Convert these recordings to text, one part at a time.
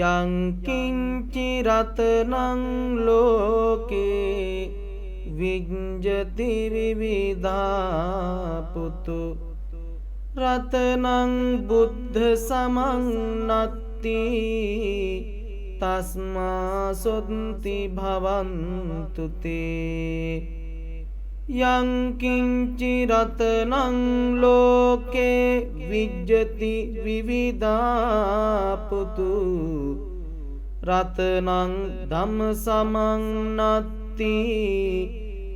යං කිංචි රතනං ලෝකේ විඤ්ජති විවිධා පුතු රතනං බුද්ධ සමං නත්ති තස්මා සොත්ති භවන්තු තේ යං කිංචි රතනං ලෝකේ විඤ්ජති විවිධා පුතු රතනං ධම්ම සමං නත්ති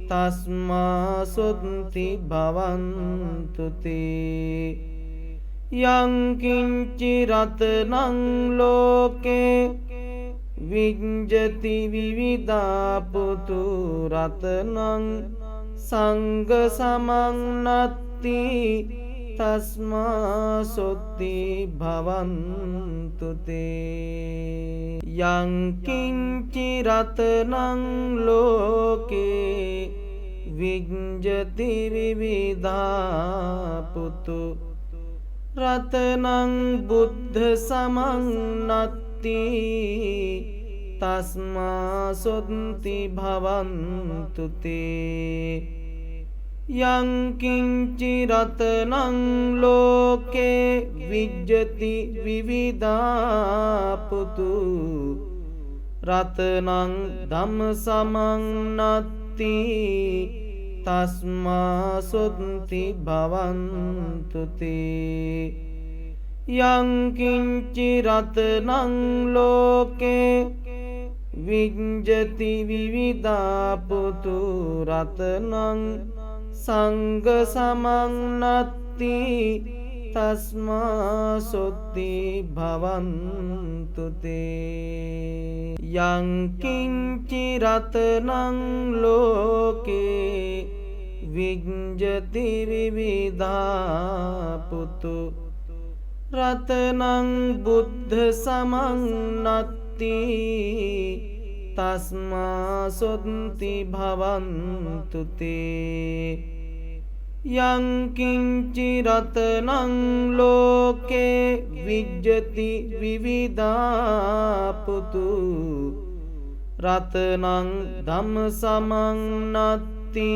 තස්මා සොත්ති භවන්තු තේ යං කිංචි රතනං ලෝකේ විඤ්ජති විවිධා පුතු රතනං සංඝ සමං නත්ති තස්මා සොත්ති භවන්තු තේ යං කිංචි රතනං ලෝකේ විඤ්ජති විවිධා පුතු රතනං බුද්ධ සමං නත්ති තස්මා සොත්ති භවන්තු තේ යං කිංචි රතනං ලෝකේ විඤ්ජති විවිධා පුතු රතනං ධම්ම සමං නත්ති තස්මා සොත්ති භවන්තු තේ යං කිංචි රතනං ලෝකේ විඤ්ජති විවිධා පුතු රතනං සංඝ සමං නත්ති තස්මා සොත්ති භවන්තු තේ යං කිංචි රතනං ලෝකේ විඤ්ජති විවිධා පුතු රතනං බුද්ධ සමං නත්ති තස්මා සොත්ති භවන්තු තේ යං කිංචි රතනං ලෝකේ විඤ්ජති විවිධා පුතු රතනං ධම්ම සමං නත්ති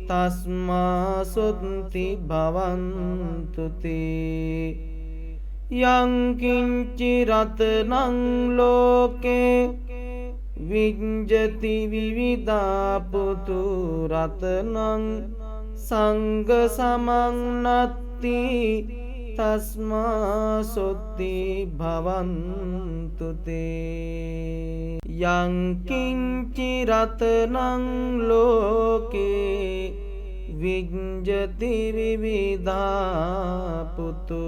තස්මා සොත්ති භවන්තු තේ යං කිංචි රතනං ලෝකේ විඤ්ජති විවිධා පුතු රතනං සංඝ සමං නත්ති තස්මා සොත්ති භවන්තු තේ යං කිංචි රතනං ලෝකේ විඤ්ජති විවිධා පුතු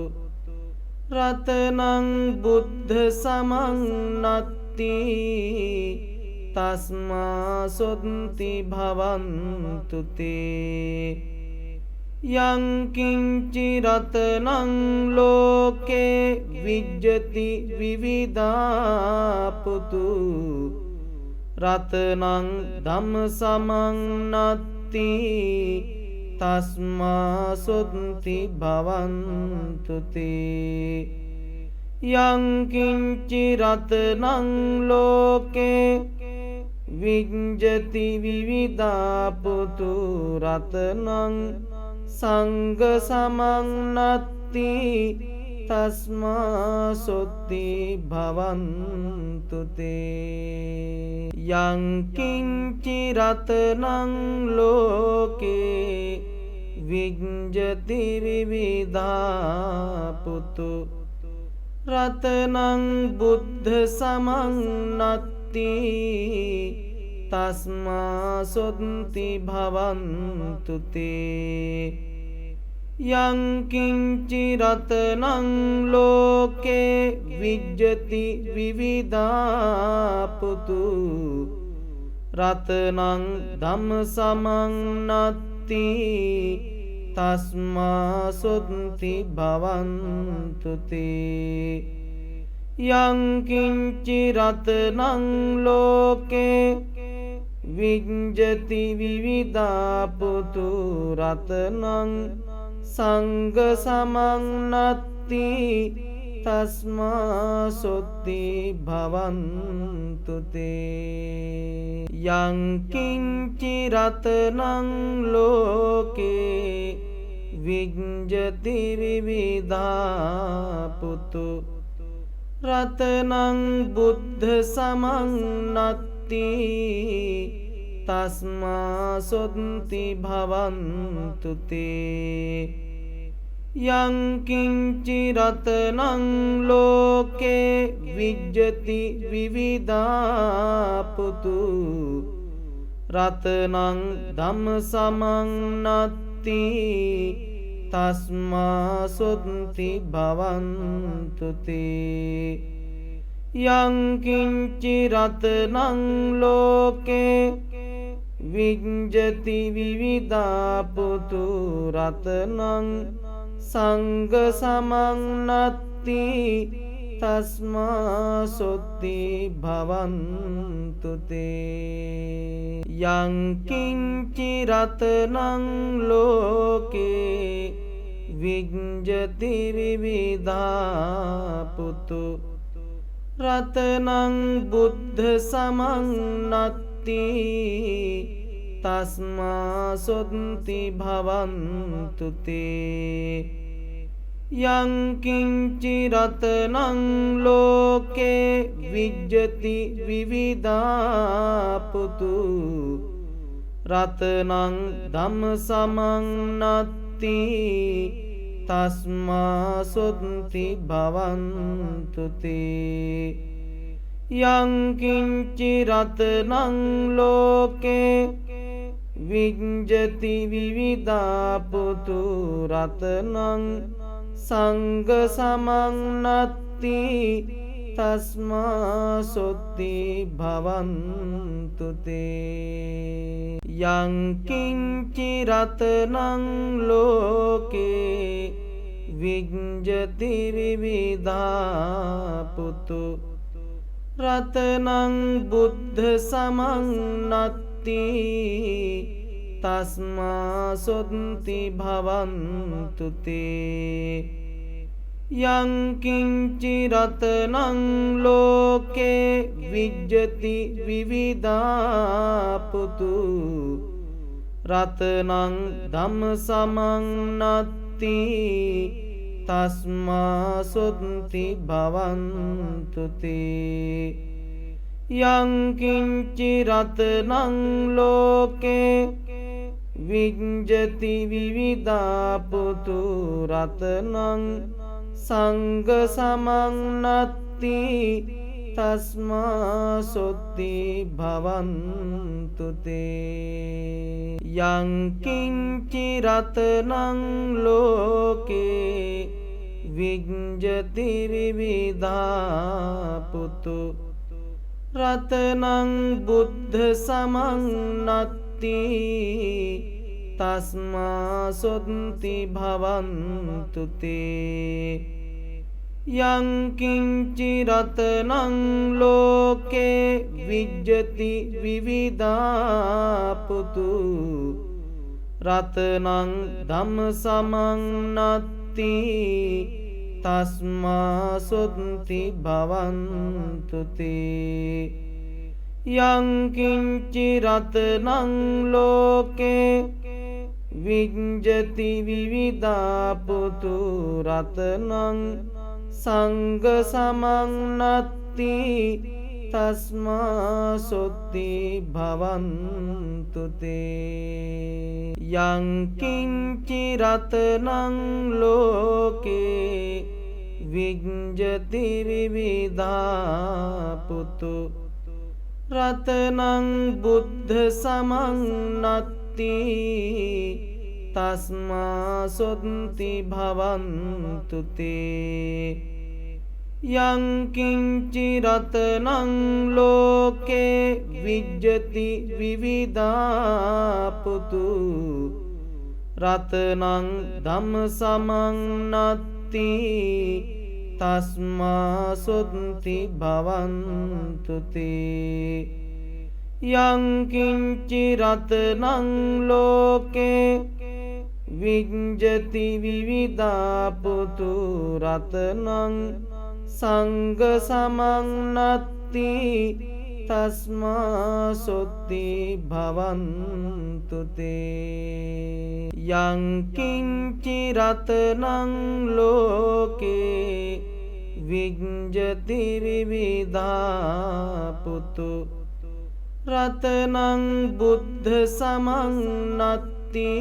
රතනං බුද්ධ සමං නත්ති තස්මා සොත්ති භවන්තු තේ යං කිංචි රතනං ලෝකේ විඤ්ජති විවිධා පුතු රතනං ධම්ම සමං නත්ති තස්මා සොත්ති භවන්තු තේ යං කිංචි රතනං ලෝකේ විඤ්ජති විවිධා පුතු රතනං සංඝ සමං නත්ති තස්මා සොත්ති භවන්තු තේ යං කිංචි රතනං ලෝකේ විඤ්ජති විවිධා පුතු රතනං බුද්ධ සමං නත්ති තස්මා සොත්ති භවන්තු තේ යං කිංචි රතනං ලෝකේ විඤ්ජති විවිධා පුතු රතනං ධම්ම සමං නත්ති තස්මා සොත්ති භවන්තු තේ යං කිංචි රතනං ලෝකේ විඤ්ජති විවිධා පුතු රතනං සංඝ සමං නත්ති තස්මා සොත්ති භවන්තු තේ. යං කිංචි රතනං ලෝකේ විඤ්ජති විවිධා පුතු රතනං බුද්ධ සමං නත්ති තස්මා සොත්ති භවන්තු තේ. යං කිංචි රතනං ලෝකේ විඤ්ජති විවිධා පුතු රතනං ධම්ම සමං නත්ති තස්මා සොත්ති භවන්තු තේ. යං කිංචි රතනං ලෝකේ විඤ්ජති විවිධා පුතු රතනං සංඝ සමං නත්ති තස්මා සොත්ති භවන්තු තේ. යං කිංචි රතනං ලෝකේ විඤ්ජති විවිධා පුතු රතනං බුද්ධ සමං නත්ති තස්මා සොත්ති භවන්තු තේ. යං කිංචි රතනං ලෝකේ විඤ්ජති විවිධා පුතු රතනං ධම්ම සමං නත්ති තස්මා සොත්ති භවන්තු තේ. යං කිංචි රතනං ලෝකේ විඤ්ජති විවිධා පුතු රතනං සංඝ සමං නත්ති තස්මා සොත්ති භවන්තු තේ. යං කිංචි රතනං ලෝකේ විඤ්ජති විවිධා පුතු රතනං බුද්ධ සමං නත්ති තස්මා සොත්ති භවන්තු තේ. යං කිංචි රතනං ලෝකේ විඤ්ජති විවිධා පුතු රතනං ධම්ම සමං නත්ති තස්මා සොත්ති භවන්තු තේ. යං කිංචි රතනං ලෝකේ විඤ්ජති විවිධා පුතු රතනං සංඝ සමං නත්ති තස්මා සොත්ති භවන්තු තේ. යං කිංචි රතනං ලෝකේ විඤ්ජති විවිධා පුතු රතනං බුද්ධ සමං නත්ති තස්මා සොත්ති භවන්තු තේ. යං කිංචි රතනං ලෝකේ විඤ්ජති විවිධා පුතු රතනං ධම්ම සමං නත්ති තස්මා සොත්ති භවන්තු තේ. යං කිංචි රතනං ලෝකේ විඤ්ජති විවිධා පුතු රතනං සංඝ සමං නත්ති තස්මා සොත්ති භවන්තු තේ. යං කිංචි රතනං ලෝකේ විඤ්ජති විවිධා පුතු රතනං බුද්ධ සමං නත්ති තස්මා සොත්ති භවන්තු තේ. යං කිංචි රතනං ලෝකේ විඤ්ජති විවිධා පුතු රතනං ධම්ම සමං නත්ති තස්මා සොත්ති භවන්තු තේ. යං කිංචි රතනං ලෝකේ විඤ්ජති විවිධා පුතු රතනං සංඝ සමං නත්ති තස්මා සොත්ති භවන්තු තේ යං කිංචි රතනං ලෝකේ විඤ්ජති විවිධා පුතු රතනං බුද්ධ සමං නත්ති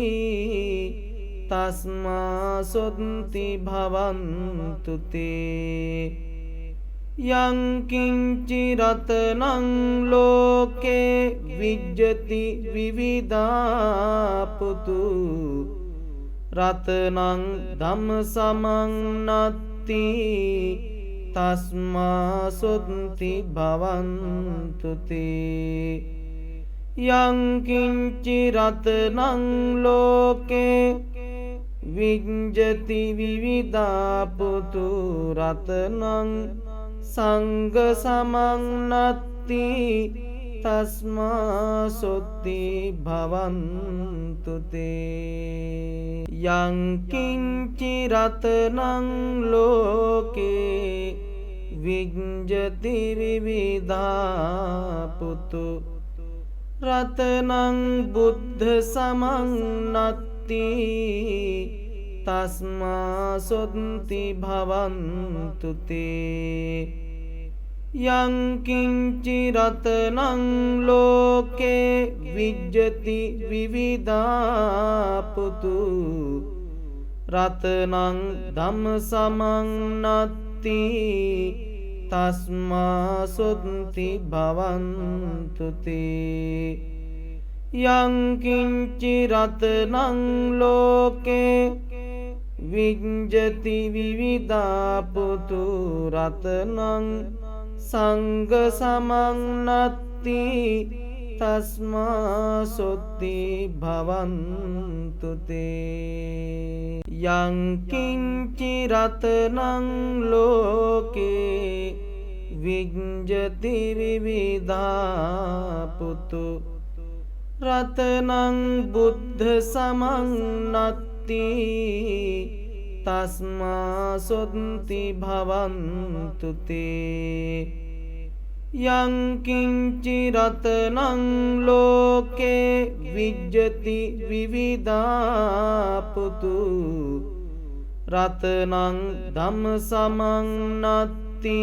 තස්මා සොත්ති භවන්තු තේ යං කිංචි රතනං ලෝකේ විඤ්ජති විවිධා පුතු රතනං ධම්ම සමං නත්ති තස්මා සොත්ති භවන්තු තේ යං කිංචි රතනං ලෝකේ විඤ්ජති විවිධා පුතු රතනං සංඝ සමං නත්ති තස්මා සොත්ති භවන්තු තේ යං කිංචි රතනං ලෝකේ විඤ්ජති විවිධා පුතු රතනං බුද්ධ සමං නත්ති තස්මා සොත්ති භවන්තු තේ යං කිංචි රතනං ලෝකේ විඤ්ජති විවිධා පුතු රතනං ධම්ම සමං නත්ති තස්මා සොත්ති භවන්තු තේ යං කිංචි රතනං ලෝකේ විඤ්ජති විවිධා පුතු රතනං සංඝ සමං නත්ති තස්මා සොත්ති භවන්තු තේ යං කිංචි රතනං ලෝකේ විඤ්ජති විවිධා පුතු රතනං බුද්ධ සමං නත්ති තස්මා සොත්ති භවන්තු තේ යං කිංචි රතනං ලෝකේ විඤ්ජති විවිධා පුතු රතනං ධම්ම සමං නත්ති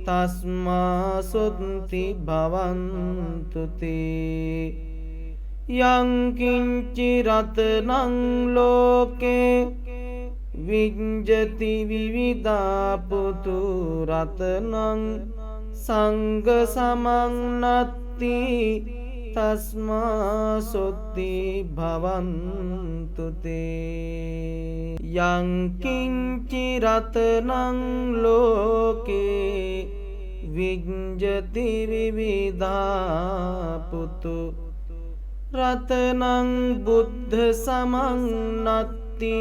තස්මා සොත්ති භවන්තු තේ යං කිංචි රතනං ලෝකේ විඤ්ජති විවිධා පුතු රතනං සංඝ සමං නත්ති තස්මා සොත්ති භවන්තු තේ යං කිංචි රතනං ලෝකේ විඤ්ජති විවිධා පුතු රතනං බුද්ධ සමං නත්ති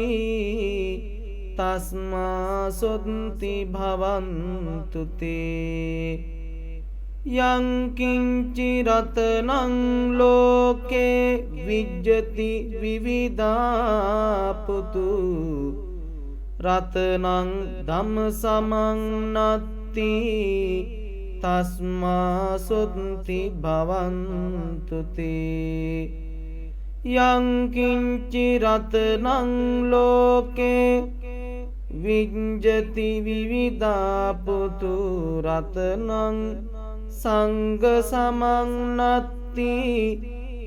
තස්මා සොත්ති භවන්තු තේ යං කිංචි රතනං ලෝකේ විඤ්ජති විවිධා පුතු රතනං ධම්ම සමං නත්ති තස්මා සොත්ති භවන්තු තේ යං කිංචි රතනං ලෝකේ විඤ්ජති විවිධා පුතු රතනං සංඝ සමං නත්ති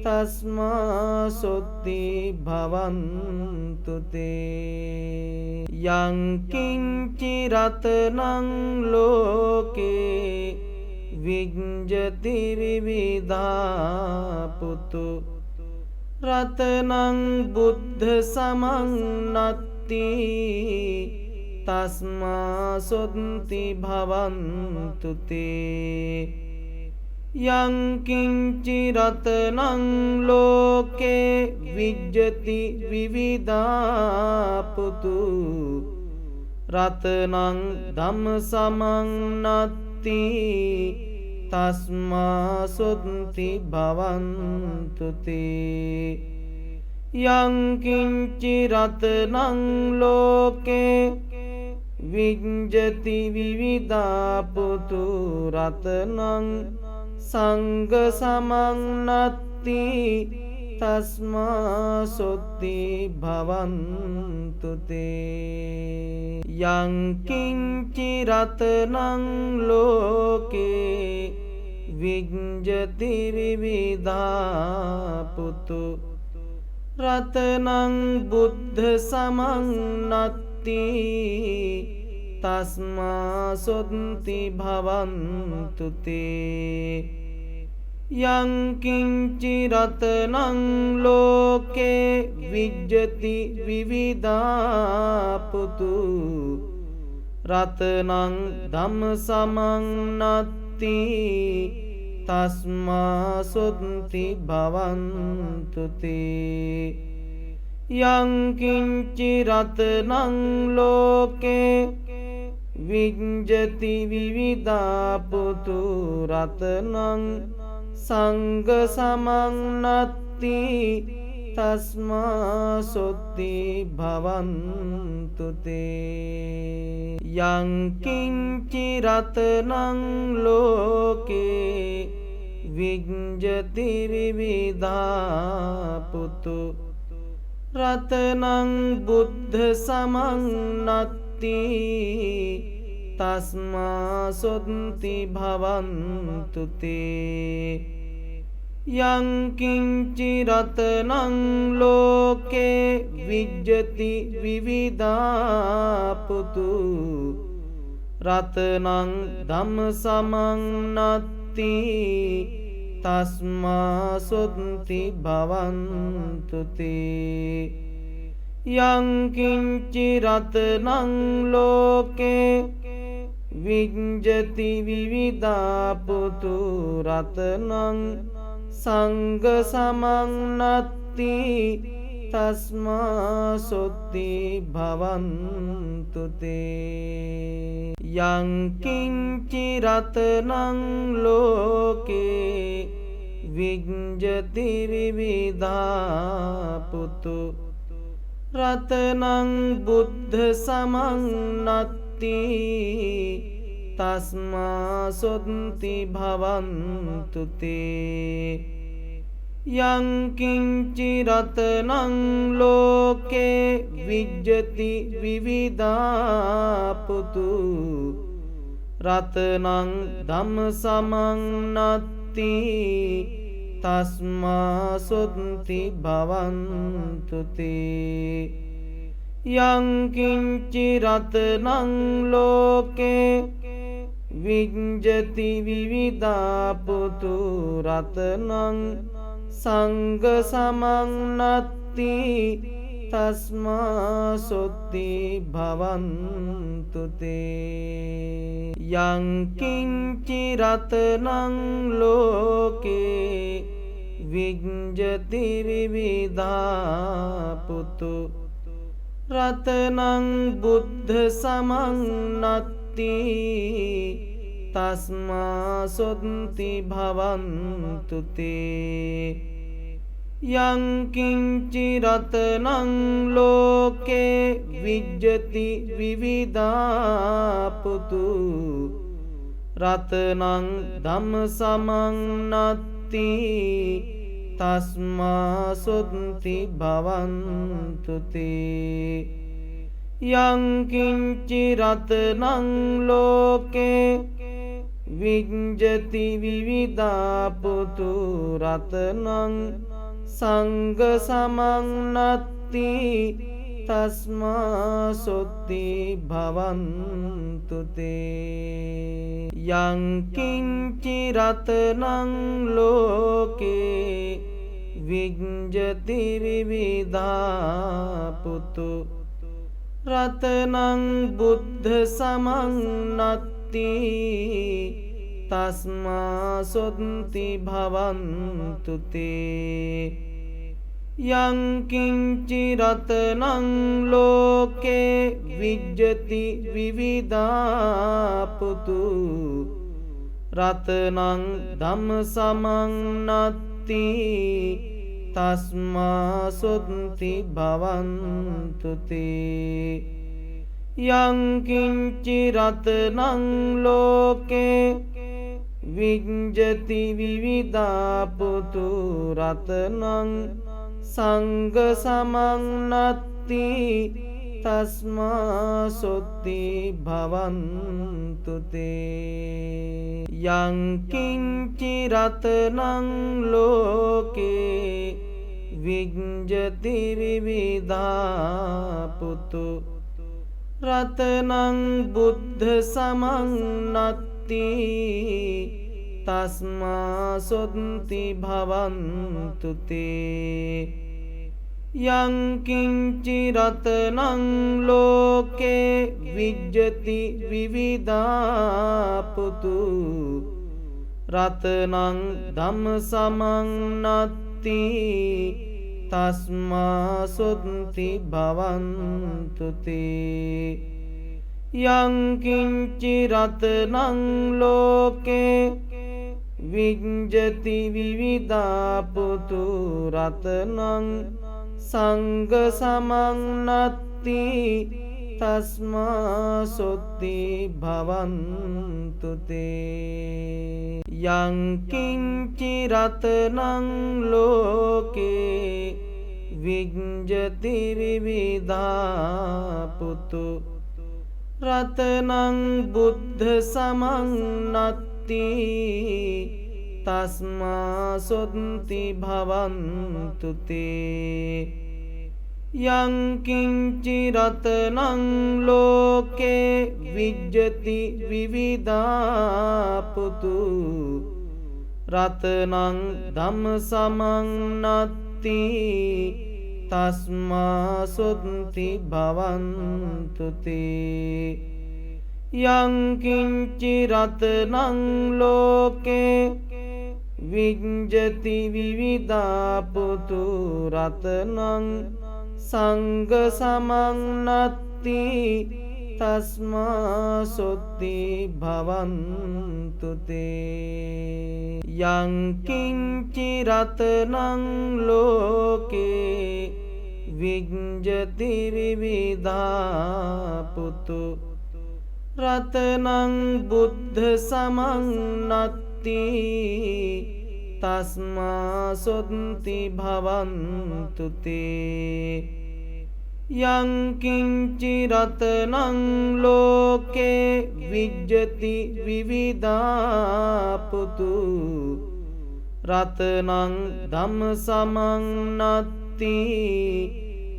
තස්මා සොත්ති භවන්තු තේ යං කිංචි රතනං ලෝකේ විඤ්ජති විවිධා පුතු රතනං බුද්ධ සමං නත්ති තස්මා සොත්ති භවන්තු තේ යං කිංචි රතනං ලෝකේ විඤ්ජති විවිධා පුතු රතනං ධම්ම සමං නත්ති තස්මා සොත්ති භවන්තු තේ යං කිංචි රතනං ලෝකේ විඤ්ජති විවිධා පුතු රතනං සංඝ සමං නත්ති තස්මා සොත්ති භවන්තු තේ. යං කිංචි රතනං ලෝකේ විඤ්ජති විවිධා පුතු රතනං බුද්ධ සමං නත්ති තස්මා සොත්ති භවන්තු තේ. යං කිංචි රතනං ලෝකේ විඤ්ජති විවිධා පුතු රතනං ධම්ම සමං නත්ති තස්මා සොත්ති භවන්තු තේ. යං කිංචි රතනං ලෝකේ විඤ්ජති විවිධා පුතු රතනං සංඝ සමං නත්ති තස්මා සොත්ති භවන්තු තේ. යං කිංචි රතනං ලෝකේ විඤ්ජති විවිධා පුතු රතනං බුද්ධ සමං නත්ති තස්මා සොත්ති භවන්තු තේ. යං කිංචි රතනං ලෝකේ විඤ්ජති විවිධා පුතු රතනං ධම්ම සමං නත්ති තස්මා සොත්ති භවන්තු තේ. යං කිංචි රතනං ලෝකේ විඤ්ජති විවිධා පුතු රතනං සංඝ සමං නත්ති තස්මා සොත්ති භවන්තු තේ. යං කිංචි රතනං ලෝකේ විඤ්ජති විවිධා පුතු රතනං බුද්ධ සමං නත්ති තස්මා සොත්ති භවන්තු තේ. යං කිංචි රතනං ලෝකේ විඤ්ජති විවිධා පුතු රතනං ධම්ම සමං නත්ති තස්මා සොත්ති භවන්තු තේ. යං කිංචි රතනං ලෝකේ විඤ්ජති විවිධා පුතු රතනං සංඝ සමං නත්ති තස්මා සොත්ති භවන්තු තේ. යං කිංචි රතනං ලෝකේ විඤ්ජති විවිධා පුතු රතනං බුද්ධ සමං නත්ති තස්මා සොත්ති භවන්තු තේ. යං කිංචි රතනං ලෝකේ විඤ්ජති විවිධා පුතු රතනං ධම්ම සමං නත්ති තස්මා සොත්ති භවන්තු තේ. යං කිංචි රතනං ලෝකේ විඤ්ජති විවිධා පුතු රතනං සංඝ සමං නත්ති තස්මා සොත්ති භවන්තු තේ. යං කිංචි රතනං ලෝකේ විඤ්ජති විවිධා පුතු රතනං බුද්ධ සමං නත්ති තස්මා සොත්ති භවන්තු තේ. යං කිංචි රතනං ලෝකේ විඤ්ජති විවිධා පුතු රතනං ධම්ම සමං නත්ති තස්මා සොත්ති භවන්තු තේ යං කිංචි රතනං ලෝකේ විඤ්ජති විවිධා පුතු රතනං සංඝ සමන්නත්ති තස්මා සොත්ති භවන්තු තේ යං කිංචි රතනං ලෝකේ විඤ්ජති විවිධා පුතු රතනං බුද්ධ සමන්නත්ති තස්මා සොත්ති භවන්තු තේ යං කිංචි රතනං ලෝකේ විඤ්ජති විවිධා පුතු රතනං ධම්ම සමන්නත්ති තස්මා සොත්ති භවන්තු තේ යං කිංචි රතනං ලෝකේ විඤ්ජති විවිධා පුතු රතනං සංඝ සමන්නත්ති තස්මා සොත්ති භවන්තු තේ යං කිංචි රතනං ලෝකේ විඤ්ජති විවිධා පුතු රතනං බුද්ධ සමන්නත්ති තස්මා සොත්ති භවන්තු තේ යං කිංචි රතනං ලෝකේ විඤ්ජති විවිධා පුතු රතනං ධම්ම සමන්නත්ති තස්මා සොත්ති භවන්තු තේ යං කිංචි රතනං ලෝකේ විඤ්ජති විවිධා පුතු රතනං සංඝ සමන්නත්ති තස්මා සොත්ති භවන්තු තේ යං කිංචි රතනං ලෝකේ විඤ්ජති විවිධා පුතු රතනං බුද්ධ සමන්නත්ති තස්මා සොත්ති භවන්තු තේ යං කිංචි රතනං ලෝකේ විඤ්ජති විවිධා පුතු රතනං ධම්ම සමන්නත්ති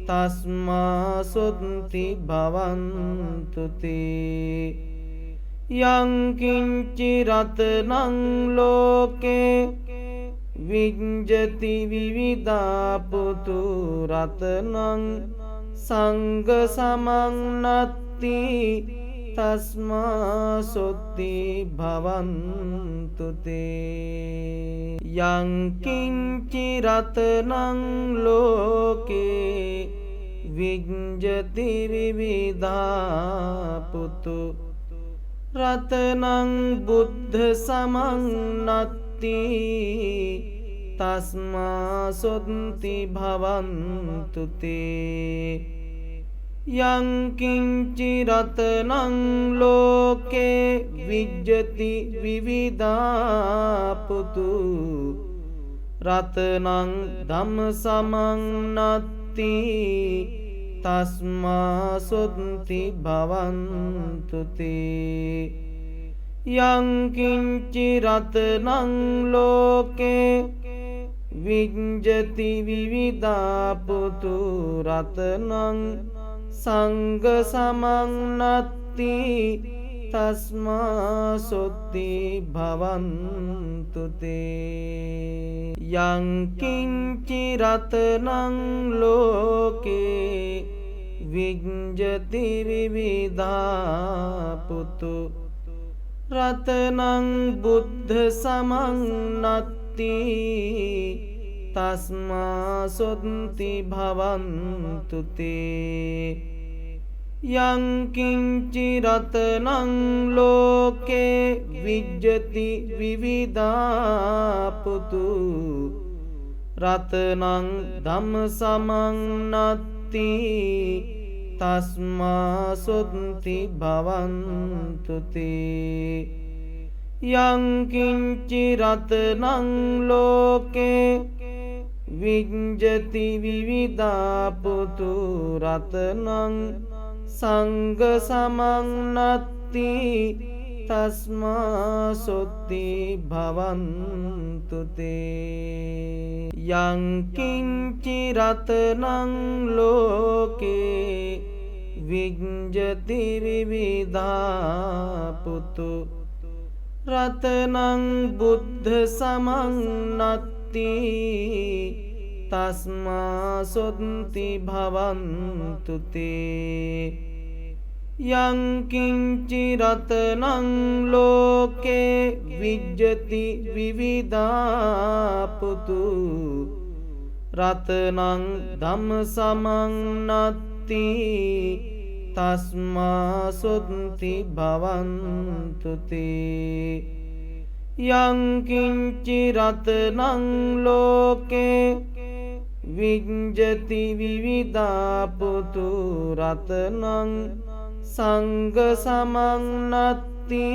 තස්මා සොත්ති භවන්තු තේ යං කිංචි රතනං ලෝකේ විඤ්ජති විවිධා පුතු රතනං සංඝ සමන්නත්ති තස්මා සොත්ති භවන්තු තේ යං කිංචි රතනං ලෝකේ විඤ්ජති විවිධා පුතු රතනං බුද්ධ සමන්නත්ති තස්මා සොත්ති භවන්තු තේ යං කිංචි රතනං ලෝකේ විඤ්ජති විවිධා පුතු රතනං ධම්ම සමන්නත්ති තස්මා සොත්ති භවන්තු තේ යං කිංචි රතනං ලෝකේ විඤ්ජති විවිධා පුතු රතනං සංඝ සමන්නත්ති තස්මා සොත්ති භවන්තු තේ යං කිංචි රතනං ලෝකේ විඤ්ජති විවිධා පුතු රතනං බුද්ධ සමන්නත්ති තස්මා සොත්ති භවන්තු තේ යං කිංචි රතනං ලෝකේ විඤ්ජති විවිධා පුතු රතනං ධම්ම සමන්නත්ති තස්මා සොත්ති භවන්තු තේ යං කිංචි රතනං ලෝකේ විඤ්ජති විවිධා පුතු රතනං සංඝ සමන්නත්ති තස්මා සොත්ති භවන්තු තේ යං කිංචි රතනං ලෝකේ විඤ්ජති විවිධා පුතු රතනං බුද්ධ සමන්නත්ති තස්මා සොත්ති භවන්තු තේ යං කිංචි රතනං ලෝකේ විඤ්ජති විවිධා පුතු රතනං ධම්ම සමන්නත්ති තස්මා සොත්ති භවන්තු තේ යං කිංචි රතනං ලෝකේ විඤ්ජති විවිධා පුතු රතනං සංඝ සමන්නත්ති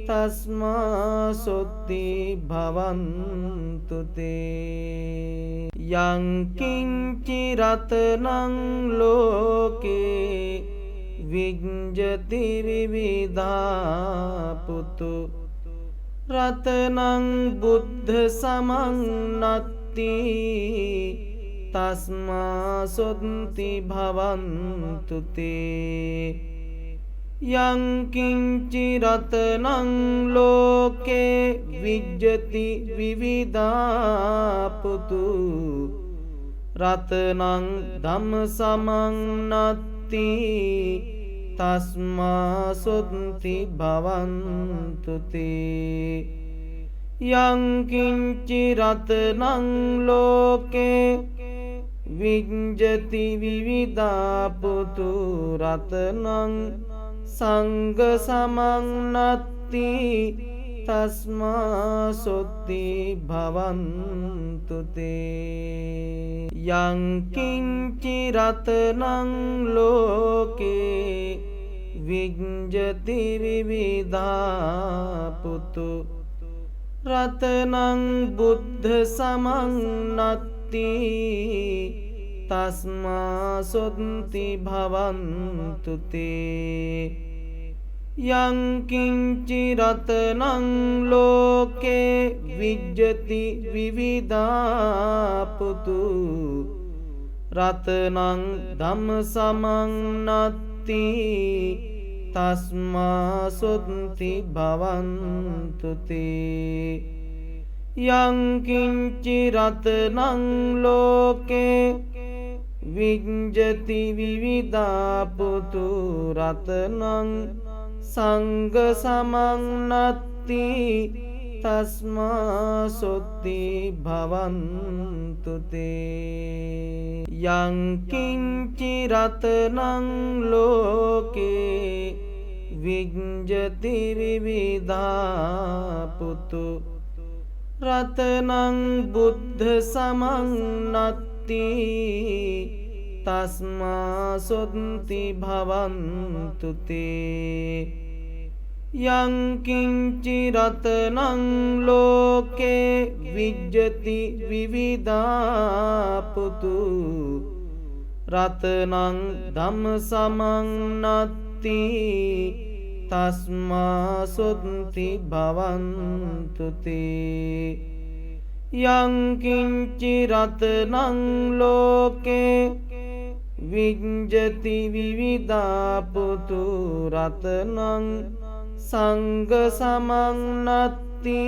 තස්මා සොත්ති භවන්තු තේ යං කිංචි රතනං ලෝකේ විඤ්ජති විවිධා පුතු රතනං බුද්ධ සමන්නත්ති තස්මා සොත්ති භවන්තු තේ යං කිංචි රතනං ලෝකේ විඤ්ජති විවිධා පුතු රතනං ධම්ම සමන්නත්ති තස්මා සොත්ති භවන්තු තේ යං කිංචි රතනං ලෝකේ විඤ්ජති විවිධා පුතු රතනං සංඝ සමන්නත්ති තස්මා සොත්ති භවන්තු තේ යං කිංචි රතනං ලෝකේ විඤ්ජති විවිධා පුතු රතනං බුද්ධ සමන්නත්ති තස්මා සොත්ති භවන්තු තේ යං කිංචි රතනං ලෝකේ විඤ්ජති විවිධා පුතු රතනං ධම්ම සමන්නත්ති තස්මා සොත්ති භවන්තු තේ යං කිංචි රතනං ලෝකේ විඤ්ජති විවිධා පුතු රතනං සංඝ සමන්නත්ති තස්මා සොත්ති භවන්තු තේ යං කිංචි රතනං ලෝකේ විඤ්ජති විවිධා පුතු රතනං බුද්ධ සමන්නත්ති තස්මා සොත්ති භවන්තු තේ යං කිංචි රතනං ලෝකේ විඤ්ජති විවිධා පුතු රතනං ධම්ම සමන්නත්ති තස්මා සොත්ති භවන්තු තේ යං කිංචි රතනං ලෝකේ විඤ්ජති විවිධා පුතු රතනං සංඝ සමන්නත්ති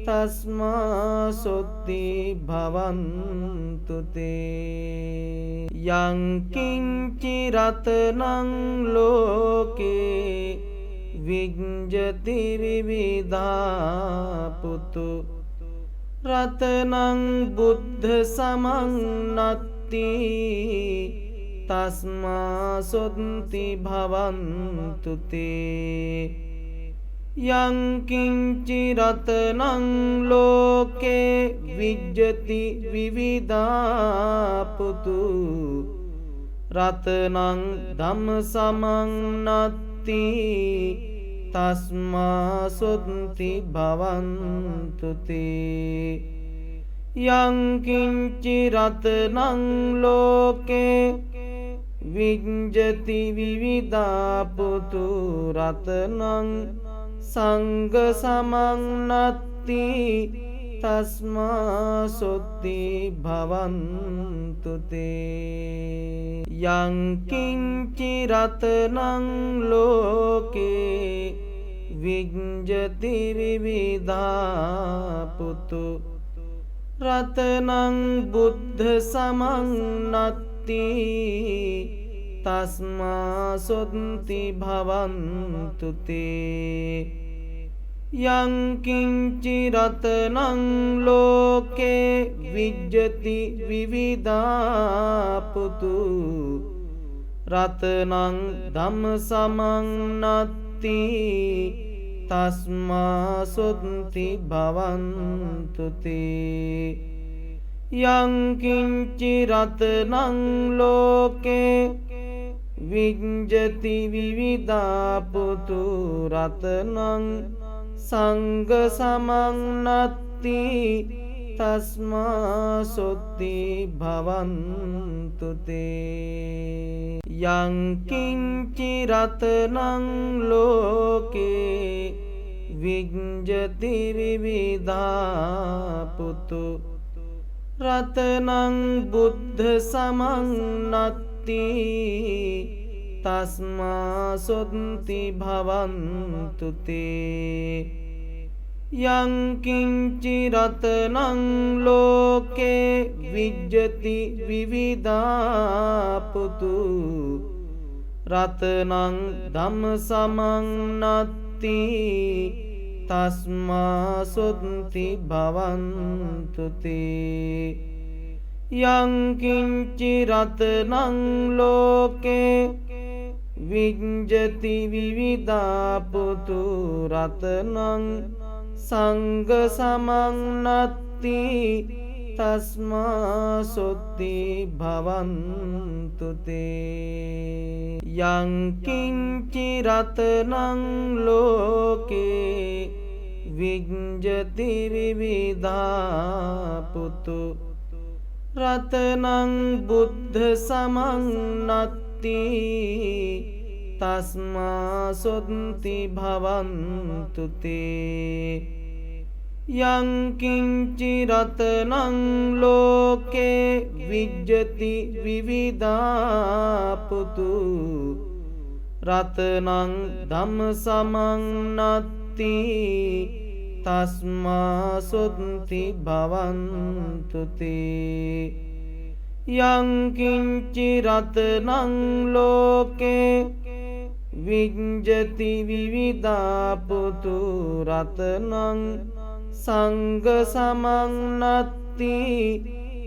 තස්මා සොත්ති භවන්තු තේ යං කිංචි රතනං ලෝකේ විඤ්ජති විවිධා පුතු රතනං බුද්ධ සමන්නත්ති තස්මා සොත්ති භවන්තු තේ යං කිංචි රතනං ලෝකේ විජ්ජති විවිධා පුතු රතනං ධම්ම සමං නත්ති තස්මා සොත්ති භවන්තු තේ යං කිංචි රතනං ලෝකේ විජ්ජති විවිධා පුතු රතනං සංඝ සමං නත්ති තස්මා සොත්ති භවන්තු තේ යං කිංචි රතනං ලෝකේ විජ්ජති විවිධා පුතු රතනං බුද්ධ සමං නත්ති තස්මා සොත්ති භවන්තු තේ යං කිංචි රතනං ලෝකේ විජ්ජති විවිධා පුතු රතනං ධම්ම සමං නත්ති තස්මා සොත්ති භවන්තු තේ යං කිංචි රතනං ලෝකේ විජ්ජති විවිධා පුතු රතනං සංඝ සමං නත්ති තස්මා සොත්ති භවන්තු තේ යං කිංචි රතනං ලෝකේ විජ්ජති විවිධා පුතු රතනං බුද්ධ සමං නත්ති තස්මා සොත්ති භවන්තු තේ යං කිංචි රතනං ලෝකේ විජ්ජති විවිධා පුතු රතනං ධම්ම සමං නත්ති තස්මා සොත්ති භවන්තු තේ යං කිංචි රතනං ලෝකේ විජ්ජති විවිධා පුතු රතනං සංඝ සමං නත්ති තස්මා සොත්ති භවන්තු තේ යං කිංචි රතනං ලෝකේ විජ්ජති විවිධා පුතු රතනං බුද්ධ සමං නත්ති තස්මා සොත්ති භවන්තු තේ යං කිංචි රතනං ලෝකේ විජ්ජති විවිධා පුතු රතනං ධම්ම සමං නත්ති තස්මා සොත්ති භවන්තු තේ යං කිංචි රතනං ලෝකේ විජ්ජති විවිධා පුතු රතනං සංඝ සමං නත්ති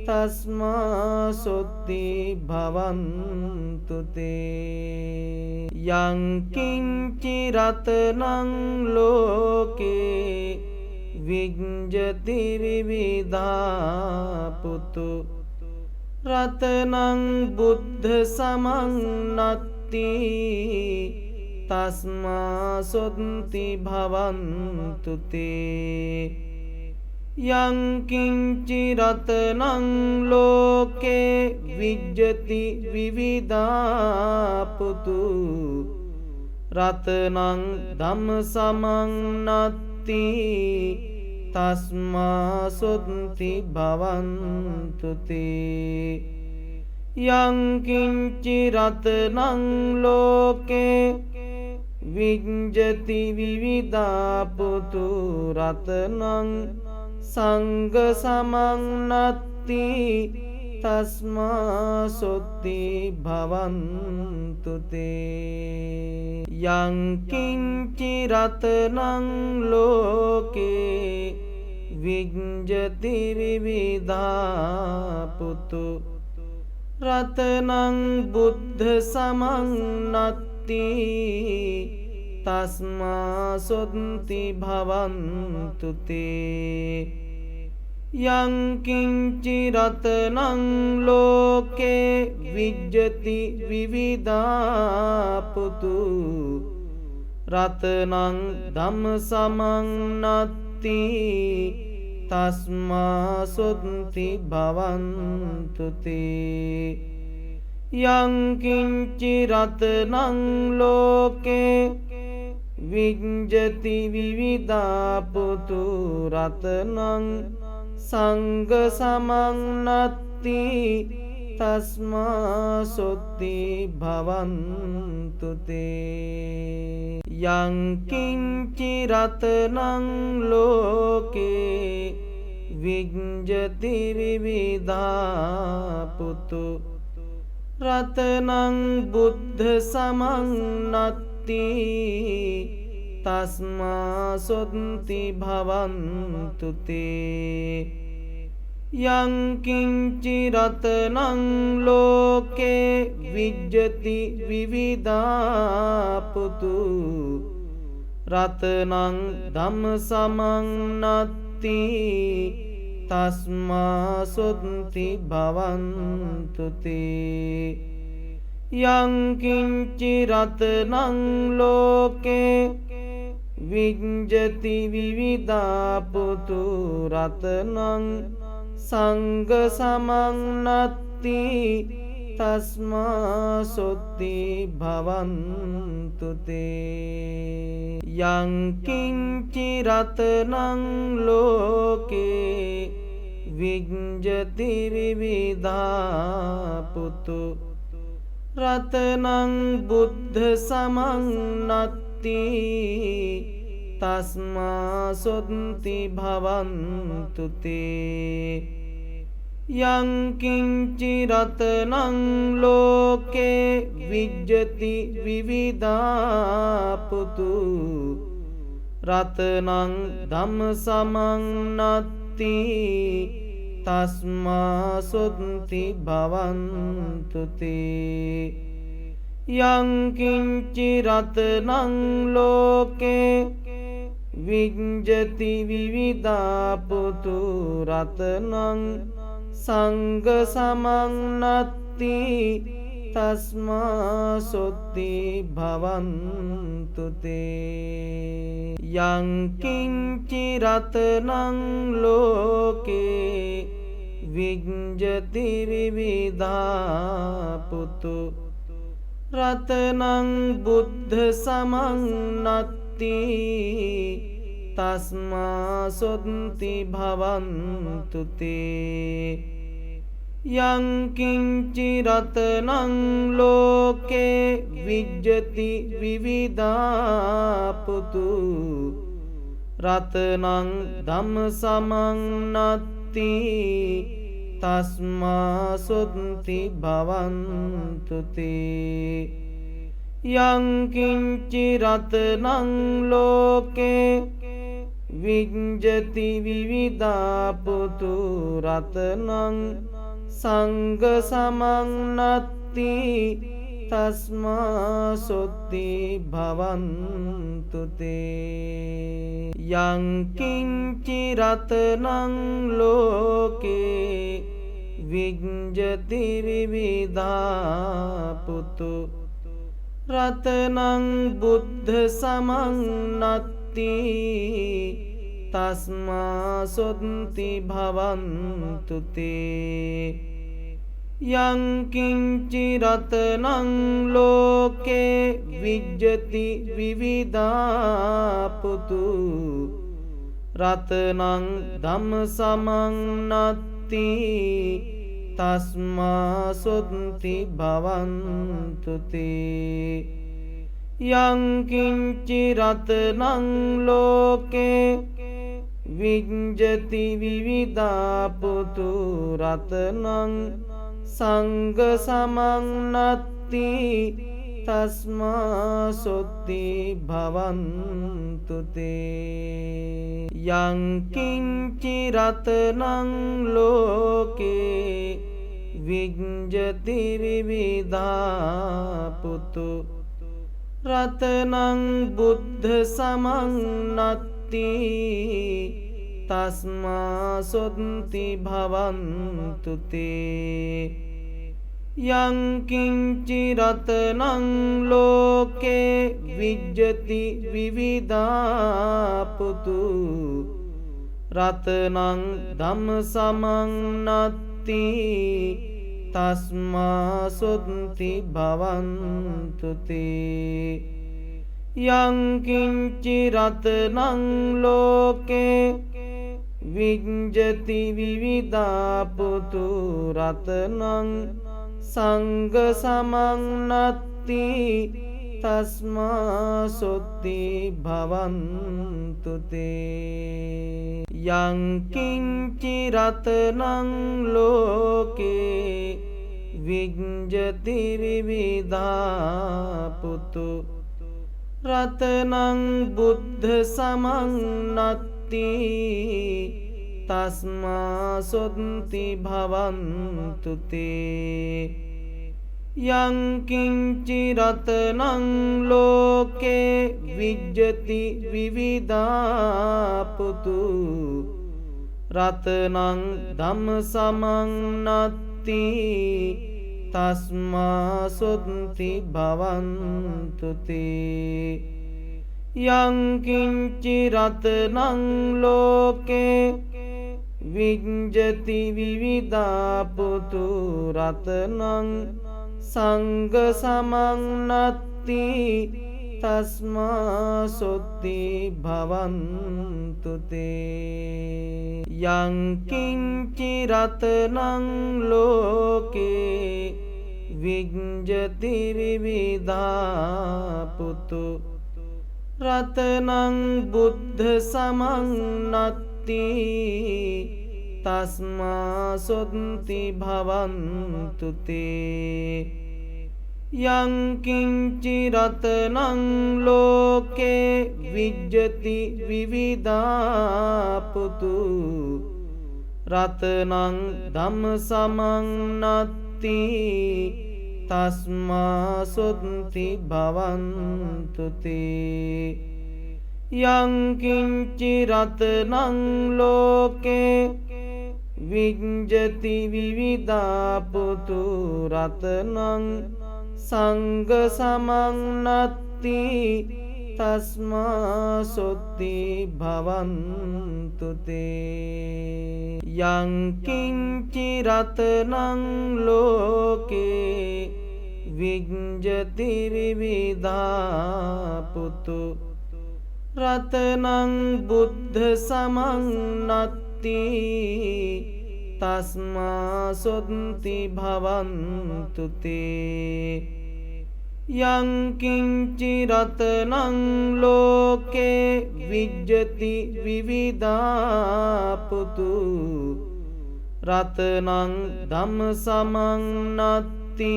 තස්මා සොත්ති භවන්තු තේ යං කිංචි රතනං ලෝකේ විජ්ජති විවිධා පුතු රතනං බුද්ධ සමං නත්ති තස්මා සොත්ති භවන්තු තේ යං කිංචි රතනං ලෝකේ විජ්ජති විවිධා පුතු රතනං ධම්ම සමං නත්ති තස්මා සොත්ති භවන්තු තේ යං කිංචි රතනං ලෝකේ විජ්ජති විවිධා පුතු රතනං සංඝ සමං නත්ති තස්මා සොත්ති භවන්තු තේ යං කිංචි රතනං ලෝකේ විජ්ජති විවිධා පුතු රතනං බුද්ධ සමං නත්ති තස්මා සොත්ති භවන්තු තේ යං කිංචි රතනං ලෝකේ විජ්ජති විවිධාපුතු රතනං ධම්ම සමන්නත්ති තස්මා සොත්ති භවන්තු තේ යං කිංචි රතනං ලෝකේ විජ්ජති විවිධාපුතු රතනං සංඝ සමන්නත්ති තස්මා සොත්ති භවන්තු තේ යං කිංචි රතනං ලෝකේ විජ්ජති විවිධාපුතු රතනං බුද්ධ සමන්නත්ති තස්මා සොත්ති භවන්තු තේ යං කිංචි රතනං ලෝකේ විජ්ජති විවිධාපුතු රතනං ධම්ම සමන්නත්ති තස්මා සොත්ති භවන්තු තේ යං කිංචි රතනං ලෝකේ විජ්ජති විවිධාපුතු රතනං සංඝ සමන්නත්ති තස්මා සොත්ති භවන්තු තේ යං කිංචි රතනං ලෝකේ විජ්ජති විවිධාපුතු රතනං බුද්ධ සමන්නත්ති තස්මා සොත්ති භවන්තු තේ යං කිංචි රතනං ලෝකේ විජ්ජති විවිධාපුතු රතනං ධම්ම සමන්නත්ති තස්මා සොත්ති භවන්තු තේ යං කිංචි රතනං ලෝකේ විජ්ජති විවිධාපුතු රතනං සංඝ සමන්නත්ති තස්මා සොත්ති භවන්තු තේ යං කිංචි රතනං ලෝකේ විජ්ජති විවිධාපුතු රතනං බුද්ධ සමන්නත්ති තස්මා සොත්ති භවන්තු තේ යං කිංචි රතනං ලෝකේ විජ්ජති විවිධාපුතු රතනං ධම්ම සමන්නත්ති තස්මා සොත්ති භවන්තු තේ යං කිංචි රතනං ලෝකේ විජ්ජති විවිධාපුතු රතනං සංඝ සමන්නත්ති තස්මා සොත්ති භවන්තු තේ යං කිංචි රතනං ලෝකේ විජ්ජති විවිධාපුතු රතනං බුද්ධ සමන්නත්ති තස්මා සොත්ති භවන්තු තේ යං කිංචි රතනං ලෝකේ විජ්ජති විවිධාපුතු රතනං ධම්ම සමන්නත්ති තස්මා සොත්ති භවන්තු තේ යං කිංචි රතනං ලෝකේ විජ්ජති විවිධාපුතු රතනං සංඝ සමන්නත්ති තස්මා සොත්ති භවන්තු තේ යං කිංචි රතනං ලෝකේ විජ්ජති විවිධාපුතු රතනං බුද්ධ සමං නත්ති තස්මා සොත්ති භවන්තු තේ යං කිංචි රතනං ලෝකේ විජ්ජති විවිධා පුතු රතනං ධම්ම සමං නත්ති තස්මා සොත්ති භවන්තු තේ යං කිංචි රතනං ලෝකේ විජ්ජති විවිධා පුතු රතනං සංඝ සමං නත්ති තස්මා සොත්ති භවන්තු තේ යං කිංචි රතනං ලෝකේ විජ්ජති විවිධා පුතු රතනං බුද්ධ සමං නත්ති තස්මා සොත්ති භවන්තු තේ යං කිංචි රතනං ලෝකේ විජ්ජති විවිධා පුතු රතනං ධම්ම සමං නත්ති තස්මා සොත්ති භවන්තු තේ යං කිංචි රතනං ලෝකේ විජ්ජති විවිධා පුතු රතනං සංඝ සමං නත්ති තස්මා සොත්ති භවන්තු තේ යං කිංචි රතනං ලෝකේ විජ්ජති විවිධා පුතු රතනං බුද්ධ සමං නත්ති තස්මා සොත්ති භවන්තු තේ යං කිංචි රතනං ලෝකේ විජ්ජති විවිධා පුතු රතනං ධම්ම සමං නත්ති තස්මා සොත්ති භවන්තු තේ යං කිංචි රතනං ලෝකේ විජ්ජති විවිධා පුතු රතනං සංඝ සමං නත්ති තස්මා සොත්ති භවන්තු තේ යං කිංචි රතනං ලෝකේ විජ්ජති විවිධා පුතු රතනං බුද්ධ සමං නත්ති තස්මා සොත්ති භවන්තු තේ යං කිංචි රතනං ලෝකේ විජ්ජති විවිධා පුතු රතනං ධම්ම සමං නත්ති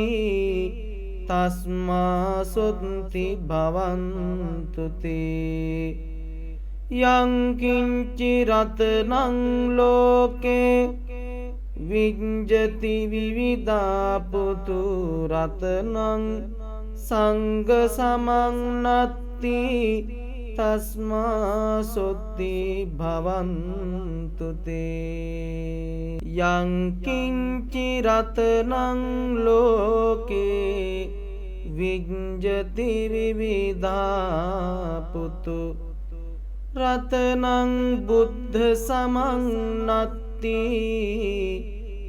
තස්මා සොත්ති භවන්තු තේ යං කිංචි රතනං ලෝකේ විජ්ජති විවිධා පුතු රතනං සංඝ සමං නත්ති තස්මා සොත්ති භවන්තු තේ යං කිංචි රතනං ලෝකේ විජ්ජති විවිධා පුතු රතනං බුද්ධ සමං නත්ති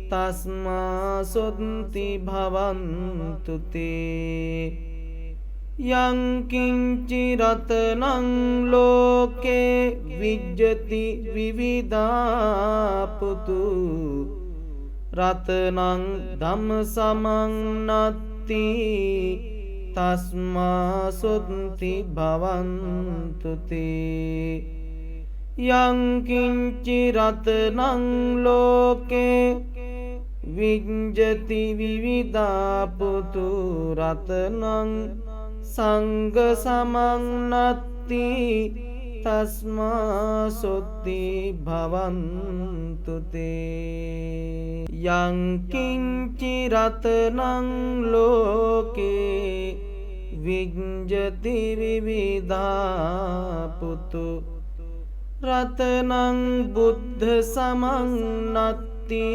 තස්මා සොත්ති භවන්තු තේ යං කිංචි රතනං ලෝකේ විජ්ජති විවිධා පුතු රතනං ධම්ම සමං නත්ති තස්මා සොත්ති භවන්තු තේ යං කිංචි රතනං ලෝකේ විජ්ජති විවිධා පුතු රතනං සංඝ සමං නත්ති තස්මා සොත්ති භවන්තු තේ යං කිංචි රතනං ලෝකේ විඤ්ජති විවිධා පුතු රතනං බුද්ධ සමන්නත්ති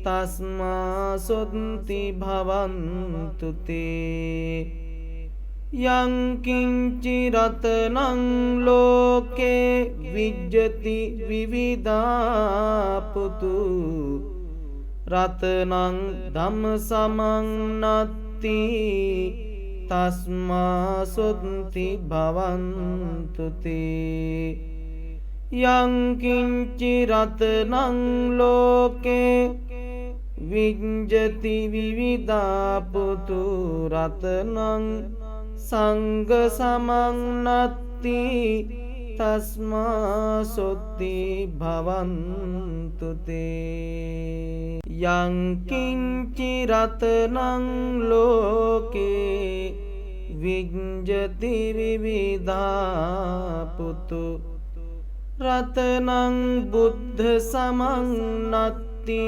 තස්මා සොත්ති භවන්තු තේ යං කිංචි රතනං ලෝකේ විඤ්ජති විවිධා පුතු රතනං ධම්ම සමන්නත්ති තස්මා සොත්ති භවන්තු තේ යං කිංචි රතනං ලෝකේ විඤ්ජති විවිධා පුතු රතනං සංඝ සමන්නත්ති තස්මා සොත්ති භවන්තු තේ යං කිංචි රතනං ලෝකේ විඤ්ජති විවිධා පුතු රතනං බුද්ධ සමන්නත්ති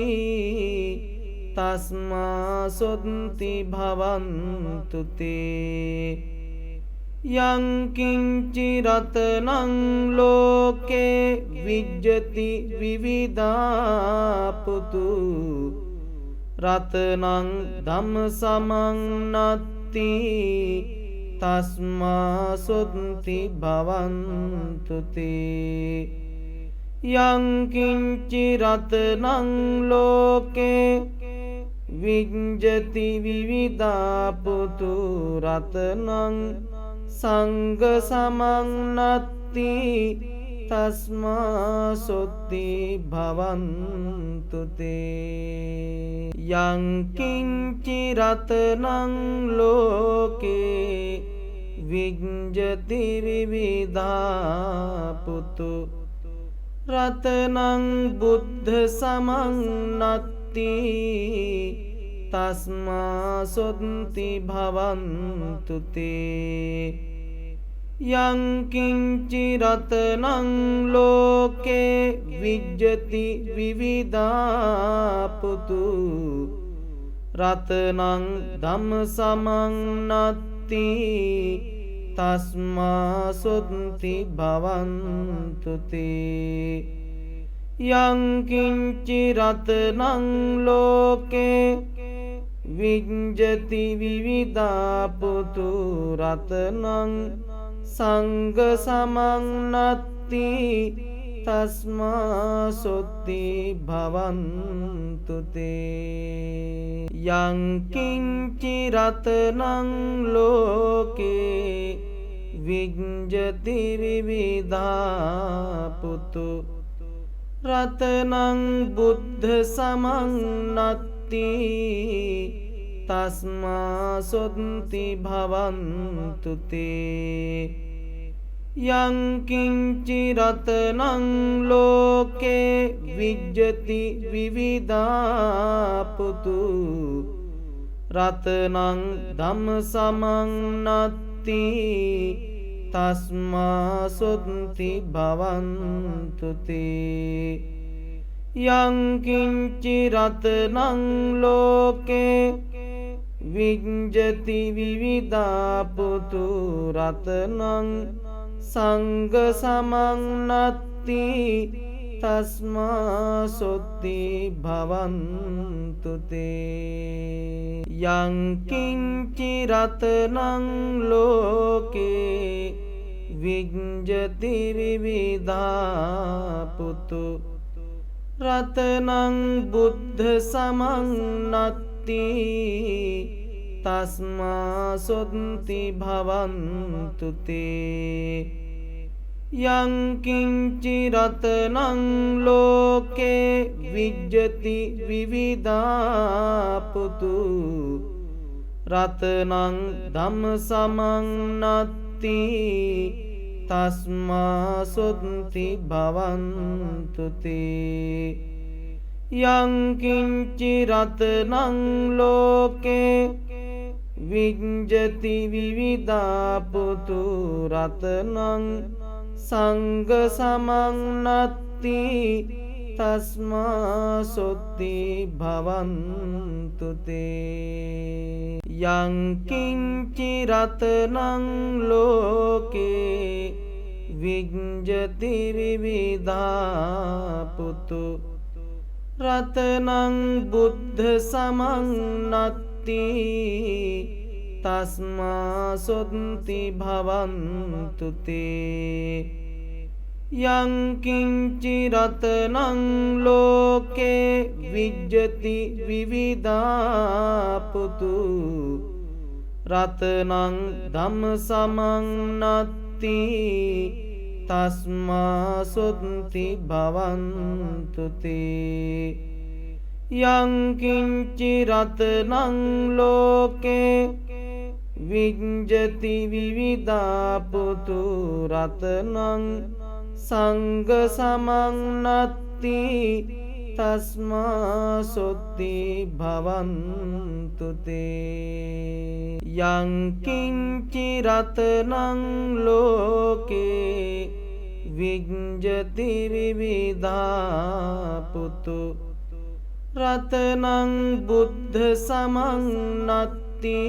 තස්මා සොත්ති භවන්තු තේ යං කිංචි රතනං ලෝකේ විඤ්ජති විවිධා පුතු රතනං ධම්ම සමන්නත්ති තස්මා සොත්ති භවන්තු තේ යං කිංචි රතනං ලෝකේ විඤ්ජති විවිධා පුතු රතනං සංඝ සමන්නත්ති තස්මා සොත්ති භවන්තු තේ යං කිංචි රතනං ලෝකේ විඤ්ජති විවිධා පුතු රතනං බුද්ධ සමන්නත්ති තස්මා සොත්ති භවන්තු තේ යං කිංචි රතනං ලෝකේ විඤ්ජති විවිධා පුතු රතනං ධම්ම සමන්නත්ති තස්මා සොත්ති භවන්තු තේ යං කිංචි රතනං ලෝකේ විඤ්ජති විවිධා පුතු රතනං සංඝ සමන්නත්ති තස්මා සොත්ති භවන්තු තේ යං කිංචි රතනං ලෝකේ විඤ්ජති විවිධා පුතු රතනං බුද්ධ සමන්නත්ති තස්මා සොත්ති භවන්තු තේ යං කිංචි රතනං ලෝකේ විඤ්ජති විවිධා පුතු රතනං ධම්ම සමන්නත්ති තස්මා සොත්ති භවන්තු තේ යං කිංචි රතනං ලෝකේ විඤ්ජති විවිධා පුතු රතනං සංඝ සමන්නත්ති තස්මා සොත්ති භවන්තු තේ යං කිංචි රතනං ලෝකේ විඤ්ජති විවිධා පුතු රතනං බුද්ධ සමන්නත්ති තස්මා සොත්ති භවන්තු තේ යං කිංචි රතනං ලෝකේ විඤ්ජති විවිධා පුතු රතනං ධම්ම සමන්නත්ති තස්මා සොත්ති භවන්තු තේ යං කිංචි රතනං ලෝකේ විඤ්ජති විවිධා පුතු රතනං සංඝ සමන්නත්ති තස්මා සොත්ති භවන්තු තේ යං කිංචි රතනං ලෝකේ විඤ්ජති විවිධා පුතු රතනං බුද්ධ සමං නත්ති තස්මා සොත්ති භවන්තු තේ යං කිංචි රතනං ලෝකේ විඤ්ජති විවිධා පුතු රතනං ධම්ම සමං නත්ති තස්මා සොත්ති භවන්තු තේ යං කිංචි රතනං ලෝකේ විඤ්ජති විවිධා පුතු රතනං සංඝ සමං නත්ති තස්මා සොත්ති භවන්තු තේ යං කිංචි රතනං ලෝකේ විඤ්ජති විවිධා පුතු රතනං බුද්ධ සමං නත්ති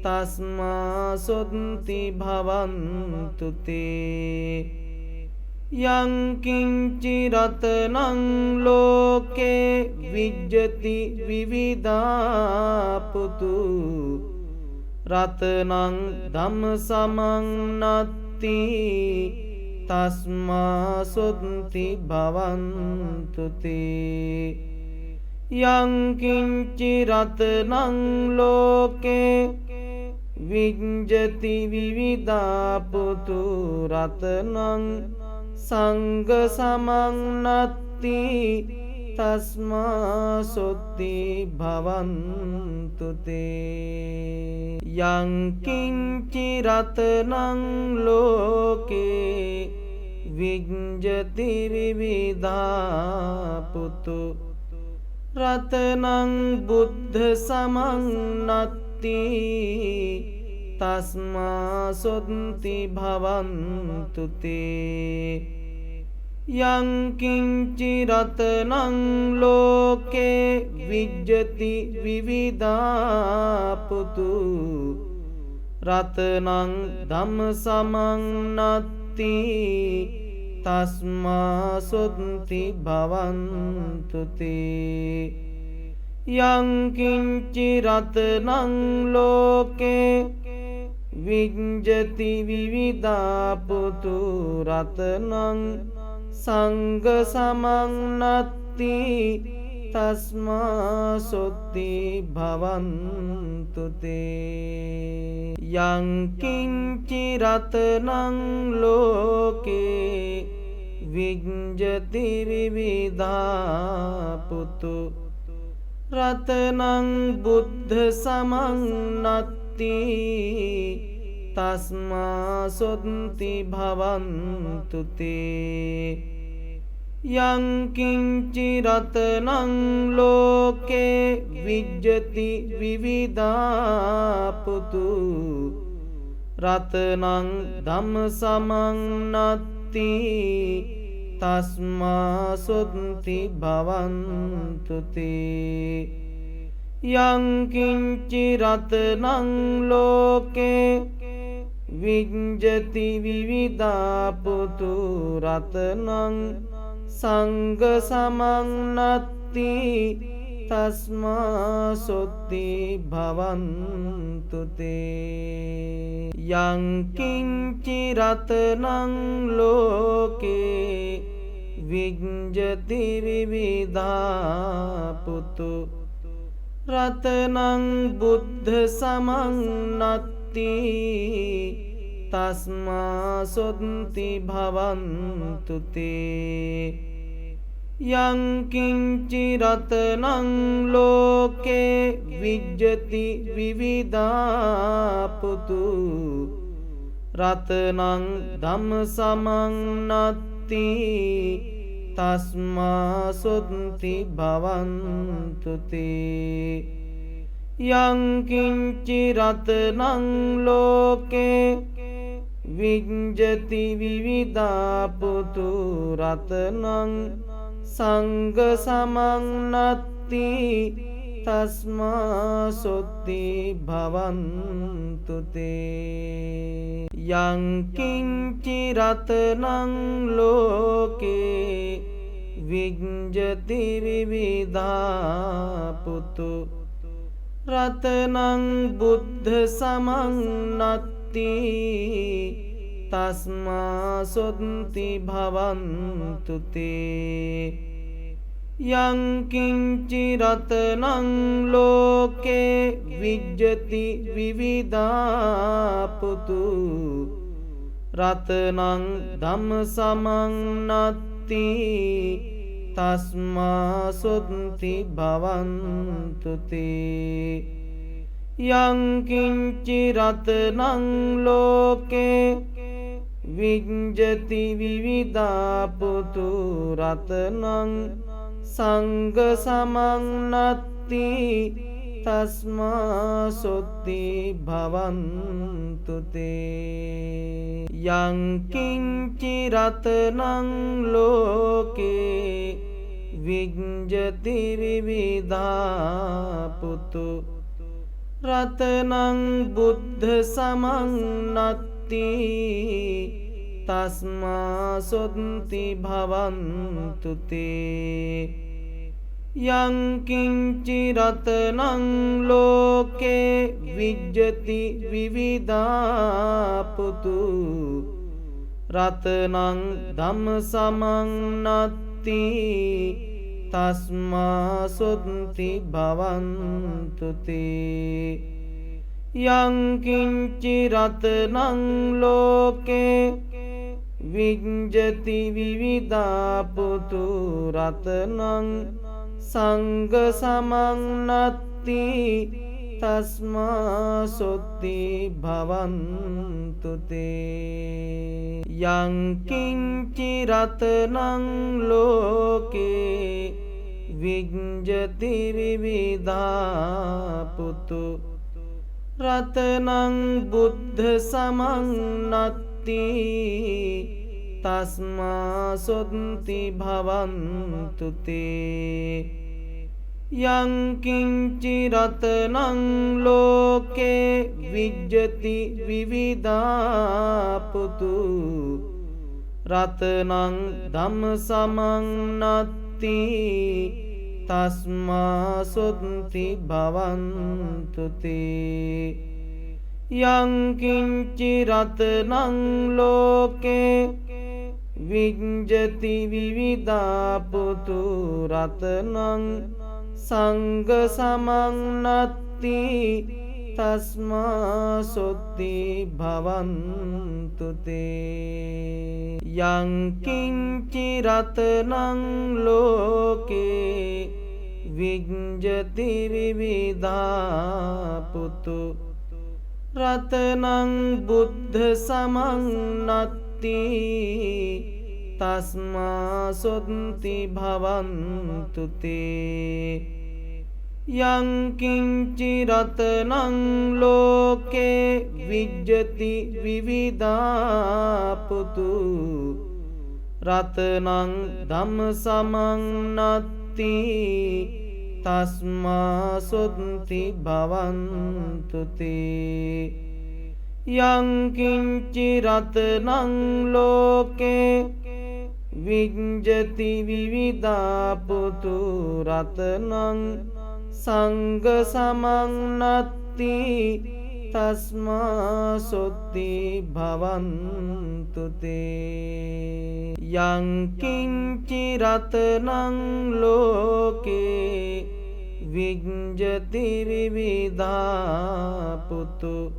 තස්මා සොත්ති භවන්තු තේ යං කිංචි රතනං ලෝකේ විඤ්ජති විවිධා පුතු රතනං ධම්ම සමං නත්ති තස්මා සොත්ති භවන්තු තේ යං කිංචි රතනං ලෝකේ විඤ්ජති විවිධා පුතු රතනං සංඝ සමං නත්ති තස්මා සොත්ති භවන්තු තේ යං කිංචි රතනං ලෝකේ විඤ්ජති විවිධා පුතු රතනං බුද්ධ සමං නත්ති තස්මා සොත්ති භවන්තු තේ යං කිංචි රතනං ලෝකේ විඤ්ජති විවිධා පුතු රතනං ධම්ම සමං නත්ති තස්මා සොත්ති භවන්තු තේ යං කිංචි රතනං ලෝකේ විඤ්ජති විවිධා පුතු රතනං සංඝ සමං නත්ති තස්මා සොත්ති භවන්තු තේ යං කිංචි රතනං ලෝකේ විඤ්ජති විවිධා පුතු රතනං බුද්ධ සමං නත්ති තස්මා සොත්ති භවන්තු තේ යං කිංචි රතනං ලෝකේ විඤ්ජති විවිධා පුතු රතනං ධම්ම සමං නත්ති තස්මා සොත්ති භවන්තු තේ යං කිංචි රතනං ලෝකේ විඤ්ජති විවිධා පුතු රතනං සංඝ සමං නත්ති තස්මා සොත්ති භවන්තු තේ යං කිංචි රතනං ලෝකේ විඤ්ජති විවිධා පුතු රතනං බුද්ධ සමං නත්ති තස්මා සොත්ති භවන්තු තේ යං කිංචි රතනං ලෝකේ විඤ්ජති විවිධා පුතු රතනං ධම්ම සමං නත්ති තස්මා සොත්ති භවන්තු තේ යං කිංචි රතනං ලෝකේ විඤ්ජති විවිධා පුතු රතනං සංඝ සමං නත්ති තස්මා සොත්ති භවන්තු තේ. යං කිංචි රතනං ලෝකේ විඤ්ජති විවිධා පුතු රතනං බුද්ධ සමං නත්ති තස්මා සොත්ති භවන්තු තේ. යං කිංචි රතනං ලෝකේ විඤ්ජති විවිධා පුතු රතනං ධම්ම සමං නත්ති තස්මා සොත්ති භවන්තු තේ. යං කිංචි රතනං ලෝකේ විඤ්ජති විවිධා පුතු රතනං සංඝ සමං නත්ති තස්මා සොත්ති භවන්තු තේ. යං කිංචි රතනං ලෝකේ විඤ්ජති විවිධා පුතු රතනං බුද්ධ සමං නත්ති තස්මා සොත්ති භවන්තු තේ. යං කිංචි රතනං ලෝකේ විඤ්ජති විවිධා පුතු රතනං ධම්ම සමං නත්ති තස්මා සොත්ති භවන්තු තේ. යං කිංචි රතනං ලෝකේ විඤ්ජති විවිධා පුතු රතනං සංඝ සමං නත්ති තස්මා සොත්ති භවන්තු තේ. යං කිංචි රතනං ලෝකේ විඤ්ජති විවිධා පුතු රතනං බුද්ධ සමං නත්ති තස්මා සොත්ති භවන්තු තේ. යං කිංචි රතනං ලෝකේ විඤ්ජති විවිධා පුතු රතනං ධම්ම සමං නත්ති තස්මා සොත්ති භවන්තු තේ. යං කිංචි රතනං ලෝකේ විඤ්ජති විවිධා පුතු රතනං සංඝ සමං නත්ති තස්මා සොත්ති භවන්තු තේ. යං කිංචි රතනං ලෝකේ විඤ්ජති විවිධා පුතු රතනං බුද්ධ සමං නත්ති තස්මා සොත්ති භවන්තු තේ. යං කිංචි රතනං ලෝකේ විඤ්ජති විවිධා පුතු රතනං ධම්ම සමං නත්ති තස්මා සොත්ති භවන්තු තේ. යං කිංචි රතනං ලෝකේ විඤ්ජති විවිධා පුතු රතනං සංඝ සමං නත්ති තස්මා සොත්ති භවන්තු තේ. යං කිංචි රතනං ලෝකේ විඤ්ජති විවිධා පුතු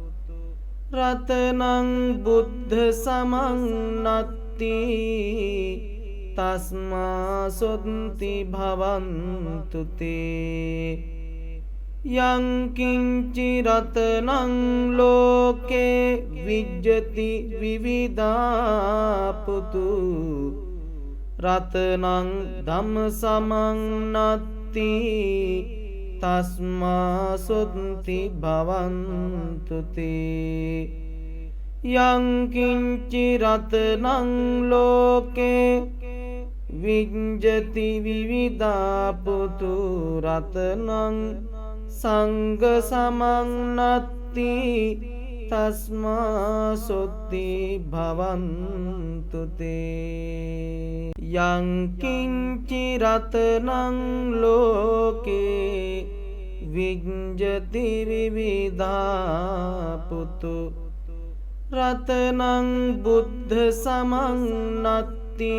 රතනං බුද්ධ සමං නත්ති තස්මා සොත්ති භවන්තු තේ. යං කිංචි රතනං ලෝකේ විඤ්ජති විවිධා පුතු රතනං ධම්ම සමං නත්ති තස්මා සොත්ති භවන්තු තේ. යං කිංචි රතනං ලෝකේ විඤ්ජති විවිධා පුතු රතනං සංඝ සමං නත්ති තස්මා සොත්ති භවන්තු තේ යං කිංචි රතනං ලෝකේ විඤ්ජති විවිධා පුතු රතනං බුද්ධ සමං නත්ති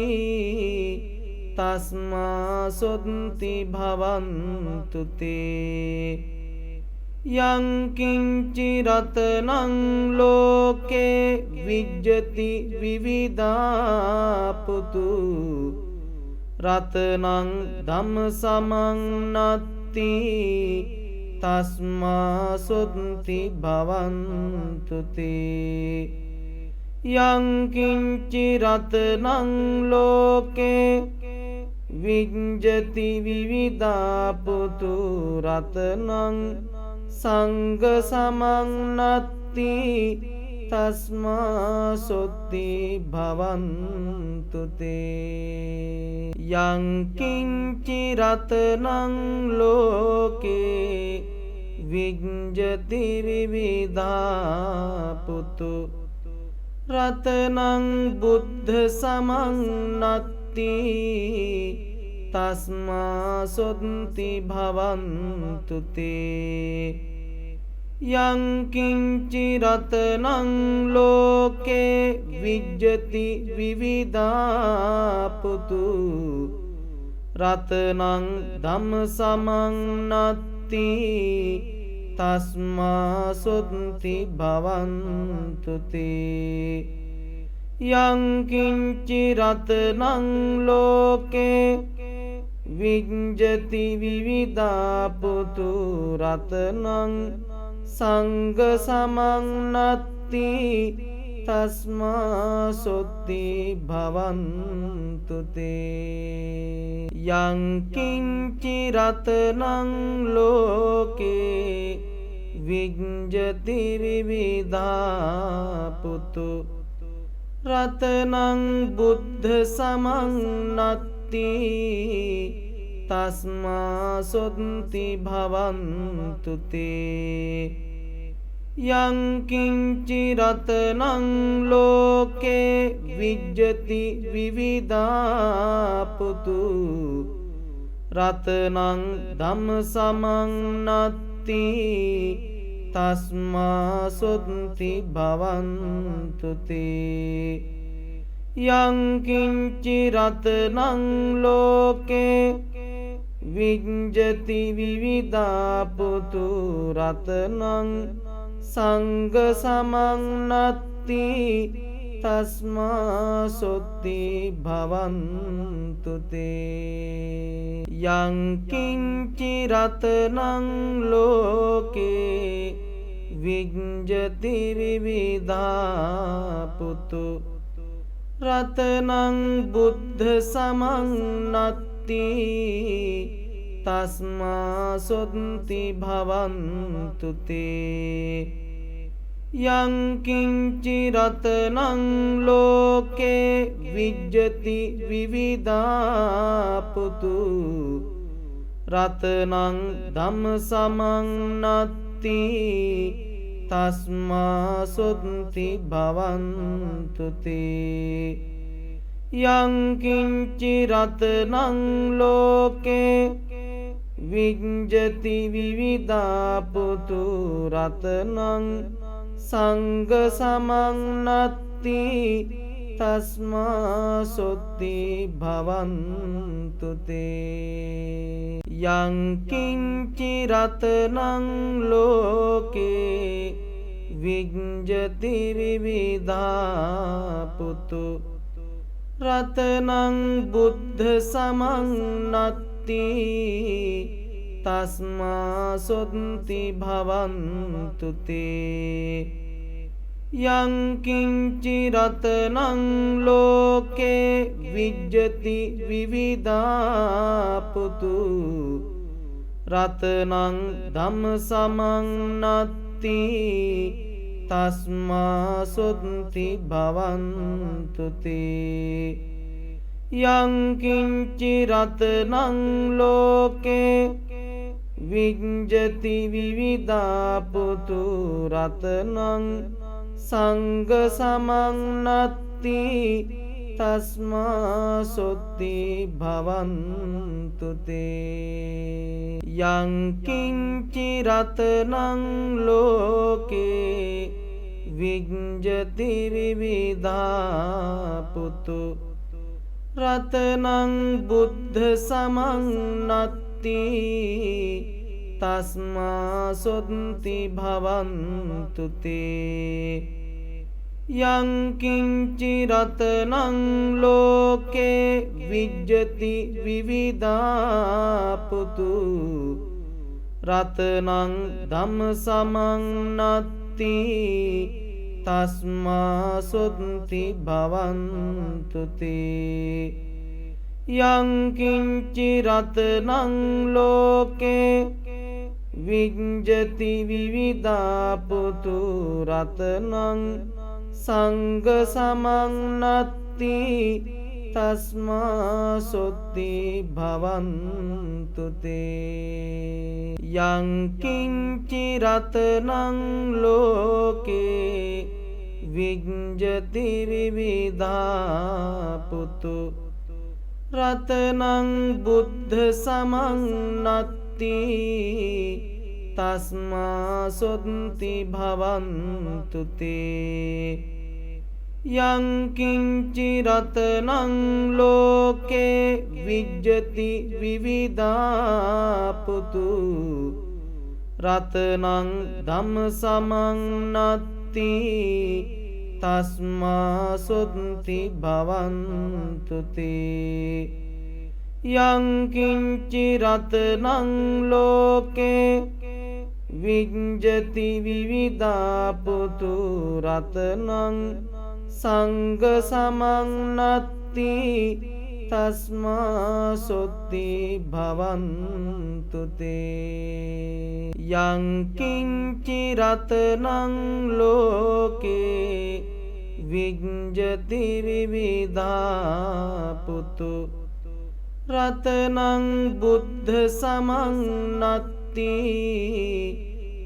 තස්මා සොත්ති භවන්තු තේ යං කිංචි රතනං ලෝකේ විඤ්ජති විවිධා පුතු රතනං ධම්ම සමං නත්ති තස්මා සොත්ති භවන්තු තේ යං කිංචි රතනං ලෝකේ විඤ්ජති විවිධා පුතු රතනං සංඝ සමං නත්ති තස්මා සොත්ති භවන්තු තේ යං කිංචි රතනං ලෝකේ විඤ්ජති විවිධා පුතු රතනං බුද්ධ සමං නත්ති තස්මා සොත්ති භවන්තු තේ යං කිංචි රතනං ලෝකේ විඤ්ජති විවිධා පුතු රතනං ධම්ම සමං නත්ති තස්මා සොත්ති භවන්තු තේ යං කිංචි රතනං ලෝකේ විඤ්ජති විවිධා පුතු රතනං සංඝ සමං නත්ති තස්මා සොත්ති භවන්තු තේ යං කිංචි රතනං ලෝකේ විඤ්ජති විවිධා පුතු රතනං බුද්ධ සමං නත්ති තස්මා සොත්ති භවන්තු තේ යං කිංචි රතනං ලෝකේ විඤ්ජති විවිධා පුතු රතනං ධම්ම සමං නත්ති තස්මා සොත්ති භවන්තු තේ යං කිංචි රතනං ලෝකේ විඤ්ජති විවිධා පුතු රතනං සංඝ සමං නත්ති තස්මා සොත්ති භවන්තු තේ යං කිංචි රතනං ලෝකේ විඤ්ජති විවිධා පුතු රතනං බුද්ධ සමං නත්ති තස්මා සොත්ති භවන්තු තේ යං කිංචි රතනං ලෝකේ විඤ්ජති විවිධා පුතු රතනං ධම්ම සමං නත්ති තස්මා සොත්ති භවන්තු තේ යං කිංචි රතනං ලෝකේ විඤ්ජති විවිධා පුතු රතනං සංඝ සමං නත්ති තස්මා සොත්ති භවන්තු තේ යං කිංචි රතනං ලෝකේ විඤ්ජති විවිධා පුතු රතනං බුද්ධ සමං නත්ති තස්මා සොත්ති භවන්තු තේ යං කිංචි රතනං ලෝකේ විඤ්ජති විවිධා පුතු රතනං ධම්ම සමං නත්ති තස්මා සොත්ති භවන්තු තේ යං කිංචි රතනං ලෝකේ විඤ්ජති විවිධා පුතු රතනං සංඝ සමන්නත්ති තස්මා සොත්ති භවන්තු තේ යං කිංචි රතනං ලෝකේ විඤ්ජති විවිධා පුතු රතනං බුද්ධ සමන්නත්ති තස්මා සොත්ති භවන්තු තේ යං කිංචි රතනං ලෝකේ විඤ්ජති විවිධා පුතු රතනං ධම්ම සමන්නත්ති තස්මා සොත්ති භවන්තු තේ යං කිංචි රතනං ලෝකේ විඤ්ජති විවිධා පුතු රතනං සංඝ සමන්නත්ති තස්මා සොත්ති භවන්තු තේ යං කිංචි රතනං ලෝකේ විඤ්ජති විවිධා පුතු රතනං බුද්ධ සමන්නත්ති තස්මා සොත්ති භවන්තු තේ යං කිංචි රතනං ලෝකේ විඤ්ජති විවිධා පුතු රතනං ධම්ම සමන්නත්ති තස්මා සොත්ති භවන්තු තේ යං කිංචි රතනං ලෝකේ විඤ්ජති විවිධා පුතු රතනං සංඝ සමන්නත්ති තස්මා සොත්ති භවන්තු තේ යං කිංචි රතනං ලෝකේ විඤ්ජති විවිධා පුතු රතනං බුද්ධ සමන්නත්ති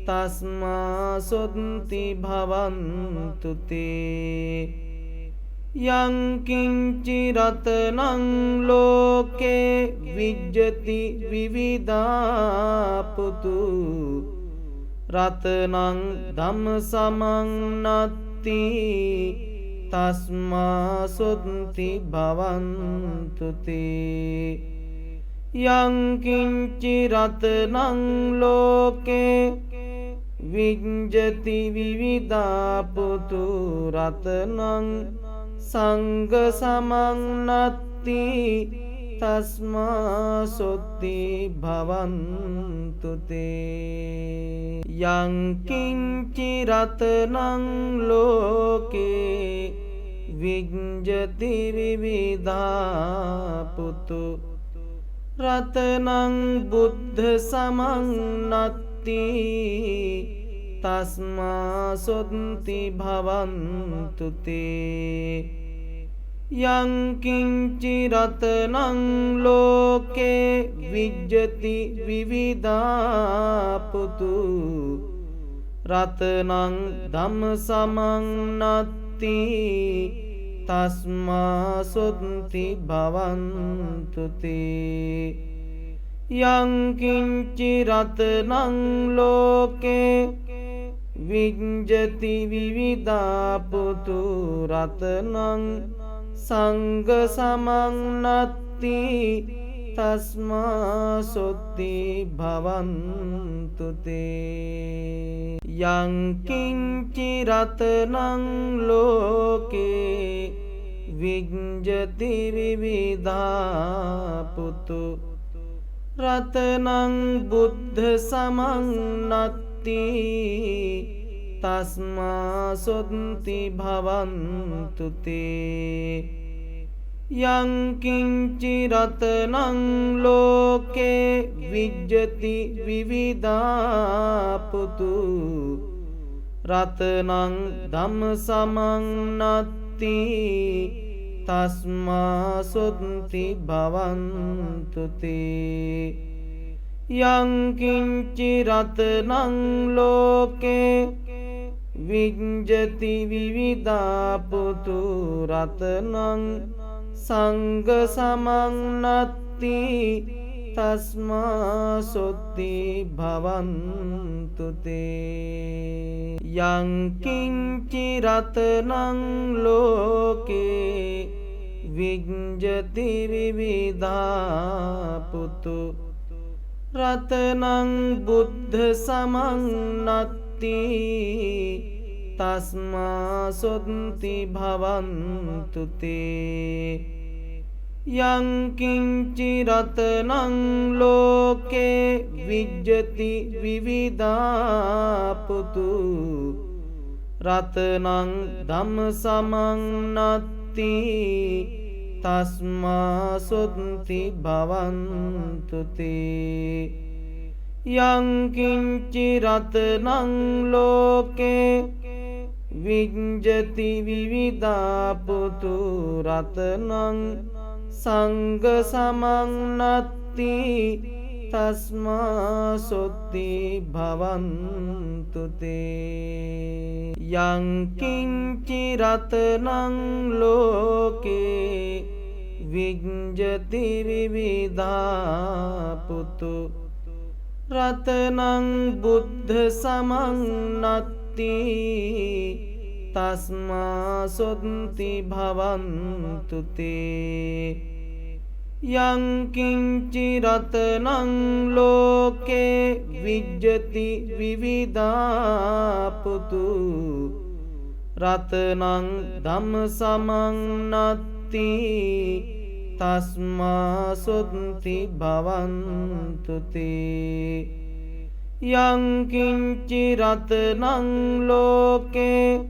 තස්මා සොත්ති භවන්තු තේ යං කිංචි රතනං ලෝකේ විඤ්ජති විවිධා පුතු රතනං ධම්ම සමන්නත්ති තස්මා සොත්ති භවන්තු තේ යං කිංචි රතනං ලෝකේ විඤ්ජති විවිධා පුතු රතනං සංඝ සමන්නත්ති තස්මා සොත්ති භවන්තු තේ යං කිංචි රතනං ලෝකේ විඤ්ජති විවිධා පුතු රතනං බුද්ධ සමන්නත්ති තස්මා සොත්ති භවන්තු තේ යං කිංචි රතනං ලෝකේ විඤ්ජති විවිධා පුතු රතනං ධම්ම සමන්නත්ති තස්මා සොත්ති භවන්තු තේ යං කිංචි රතනං ලෝකේ විඤ්ජති විවිධා පුතු රතනං සංඝ සමන්නත්ති තස්මා සොත්ති භවන්තු තේ යං කිංචි රතනං ලෝකේ විඤ්ජති විවිධා පුතු රතනං බුද්ධ සමන්නත්ති තස්මා සොත්ති භවන්තු තේ යං කිංචි රතනං ලෝකේ විඤ්ජති විවිධා පුතු රතනං ධම්ම සමන්නත්ති තස්මා සොත්ති භවන්තු තේ යං කිංචි රතනං ලෝකේ විඤ්ජති විවිධා පුතු රතනං සංඝ සමං නත්ති තස්මා සොත්ති භවන්තු තේ. යං කිංචි රතනං ලෝකේ විඤ්ජති විවිධා පුතු රතනං බුද්ධ සමං නත්ති තස්මා සොත්ති භවන්තු තේ. යං කිංචි රතනං ලෝකේ විඤ්ජති විවිධා පුතු රතනං ධම්ම සමං නත්ති තස්මා සොත්ති භවන්තු තේ. යං කිංචි රතනං ලෝකේ විඤ්ජති විවිධා පුතු රතනං සංඝ සමං නත්ති තස්මා සොත්ති භවන්තු තේ. යං කිංචි රතනං ලෝකේ විඤ්ජති විවිධා පුතු රතනං බුද්ධ සමං නත්ති තස්මා සොත්ති භවන්තු තේ. යං කිංචි රතනං ලෝකේ විඤ්ජති විවිධා පුතු රතනං ධම්ම සමං නත්ති තස්මා සොත්ති භවන්තු තේ. යං කිංචි රතනං ලෝකේ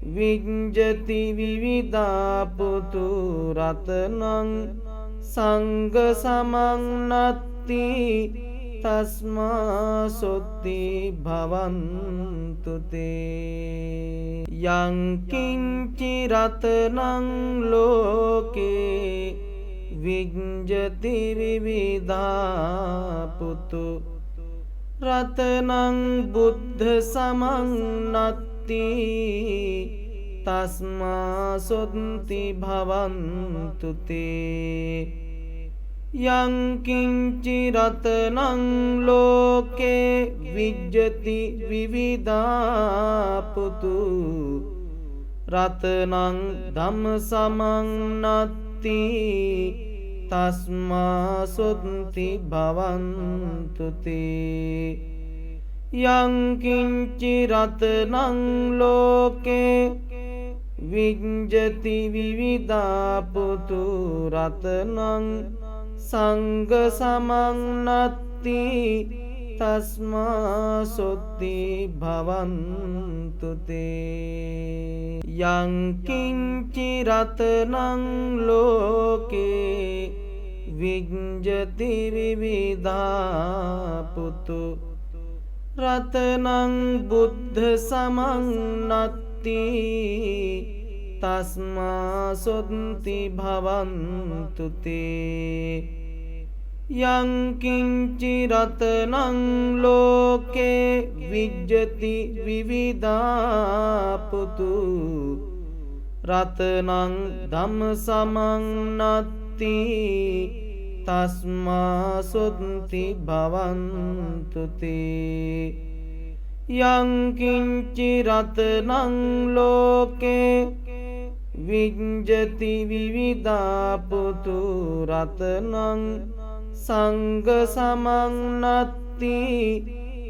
විඤ්ජති විවිධා පුතු රතනං සංඝ සමං නත්ති තස්මා සොත්ති භවන්තු තේ. යං කිංචි රතනං ලෝකේ විඤ්ජති විවිධා පුතු රතනං බුද්ධ සමං නත්ති තස්මා සොත්ති භවන්තු තේ. යං කිංචි රතනං ලෝකේ විඤ්ජති විවිධා පුතු රතනං ධම්ම සමං නත්ති තස්මා සොත්ති භවන්තු තේ. යං කිංචි රතනං ලෝකේ විඤ්ජති විවිධා පුතු රතනං සංඝ සමං නත්ති තස්මා සොත්ති භවන්තු තේ. යං කිංචි රතනං ලෝකේ විඤ්ජති විවිධා පුතු රතනං බුද්ධ සමං නත්ති තස්මා සොත්ති භවන්තු තේ. යං කිංචි රතනං ලෝකේ විඤ්ජති විවිධා පුතු රතනං ධම්ම සමං නත්ති තස්මා සොත්ති භවන්තු තේ. යං කිංචි රතනං ලෝකේ විඤ්ජති විවිධා පුතු රතනං සංඝ සමං නත්ති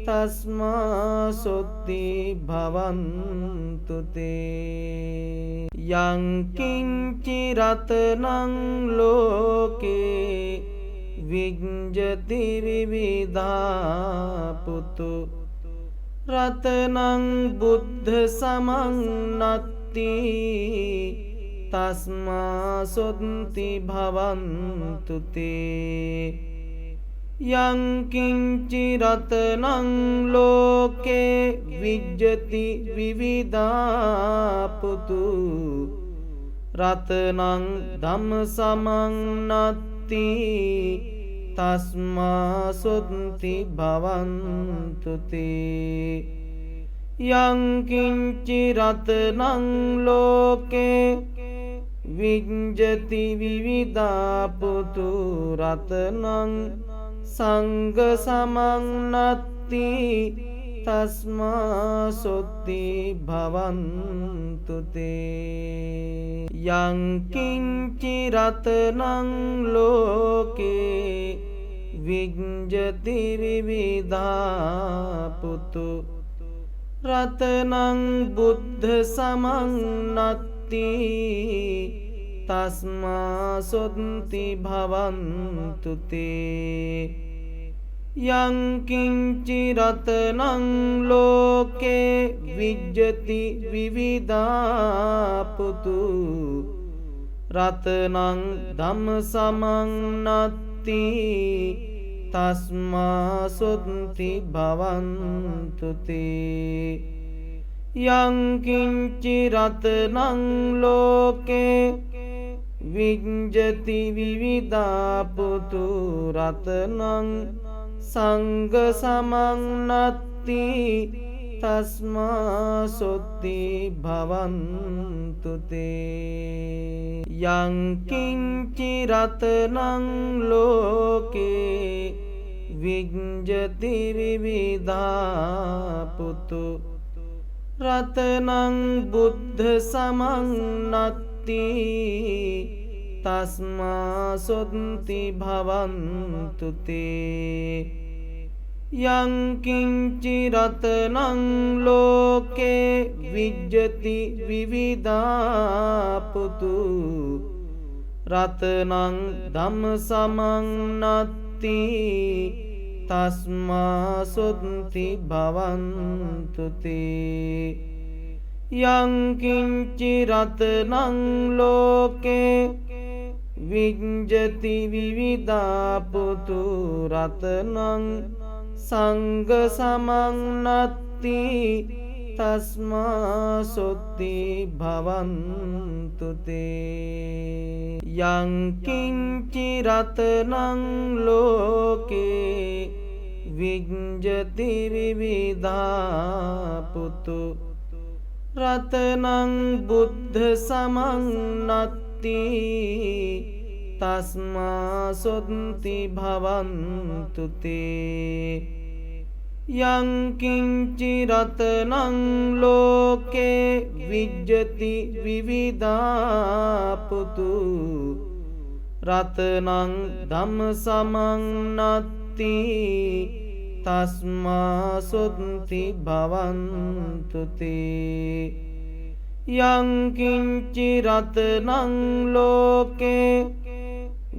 තස්මා සොත්ති භවන්තු තේ. යං කිංචි රතනං ලෝකේ විඤ්ජති විවිධා පුතු රතනං බුද්ධ සමං නත්ති තස්මා සොත්ති භවන්තු තේ. යං කිංචි රතනං ලෝකේ විඤ්ජති විවිධා පුතු රතනං ධම්ම සමං නත්ති තස්මා සොත්ති භවන්තු තේ යං කිංචි රතනං ලෝකේ විඤ්ජති විවිධා පුතු රතනං සංඝ සමං නත්ති තස්මා සොත්ති භවන්තු තේ යං කිංචි රතනං ලෝකේ විඤ්ජති විවිධා පුතු රතනං බුද්ධ සමං නත්ති තස්මා සොත්ති භවන්තු තේ යං කිංචි රතනං ලෝකේ විඤ්ජති විවිධා පුතු රතනං ධම්ම සමං නත්ති තස්මා සොත්ති භවන්තු තේ යං කිංචි රතනං ලෝකේ විඤ්ජති විවිධා පුතු රතනං සංඝ සමං නත්ති තස්මා සොත්ති භවන්තු තේ යං කිංචි රතනං ලෝකේ විඤ්ජති විවිධා පුතු රතනං බුද්ධ සමං නත්ති තස්මා සොත්ති භවන්තු තේ යං කිංචි රතනං ලෝකේ විඤ්ජති විවිධා පුතු රතනං ධම්ම සමං නත්ති තස්මා සොත්ති භවන්තු තේ යං කිංචි රතනං ලෝකේ විඤ්ජති විවිධා පුතු රතනං සංඝ සමං නත්ති තස්මා සොත්ති භවන්තු තේ යං කිංචි රතනං ලෝකේ විඤ්ජති විවිධා පුතු රතනං බුද්ධ සමං නත්ති තස්මා සොත්ති භවන්තු තේ යං කිංචි රතනං ලෝකේ විඤ්ජති විවිධා පුතු රතනං ධම්ම සමං නත්ති තස්මා සොත්ති භවන්තු තේ යං කිංචි රතනං ලෝකේ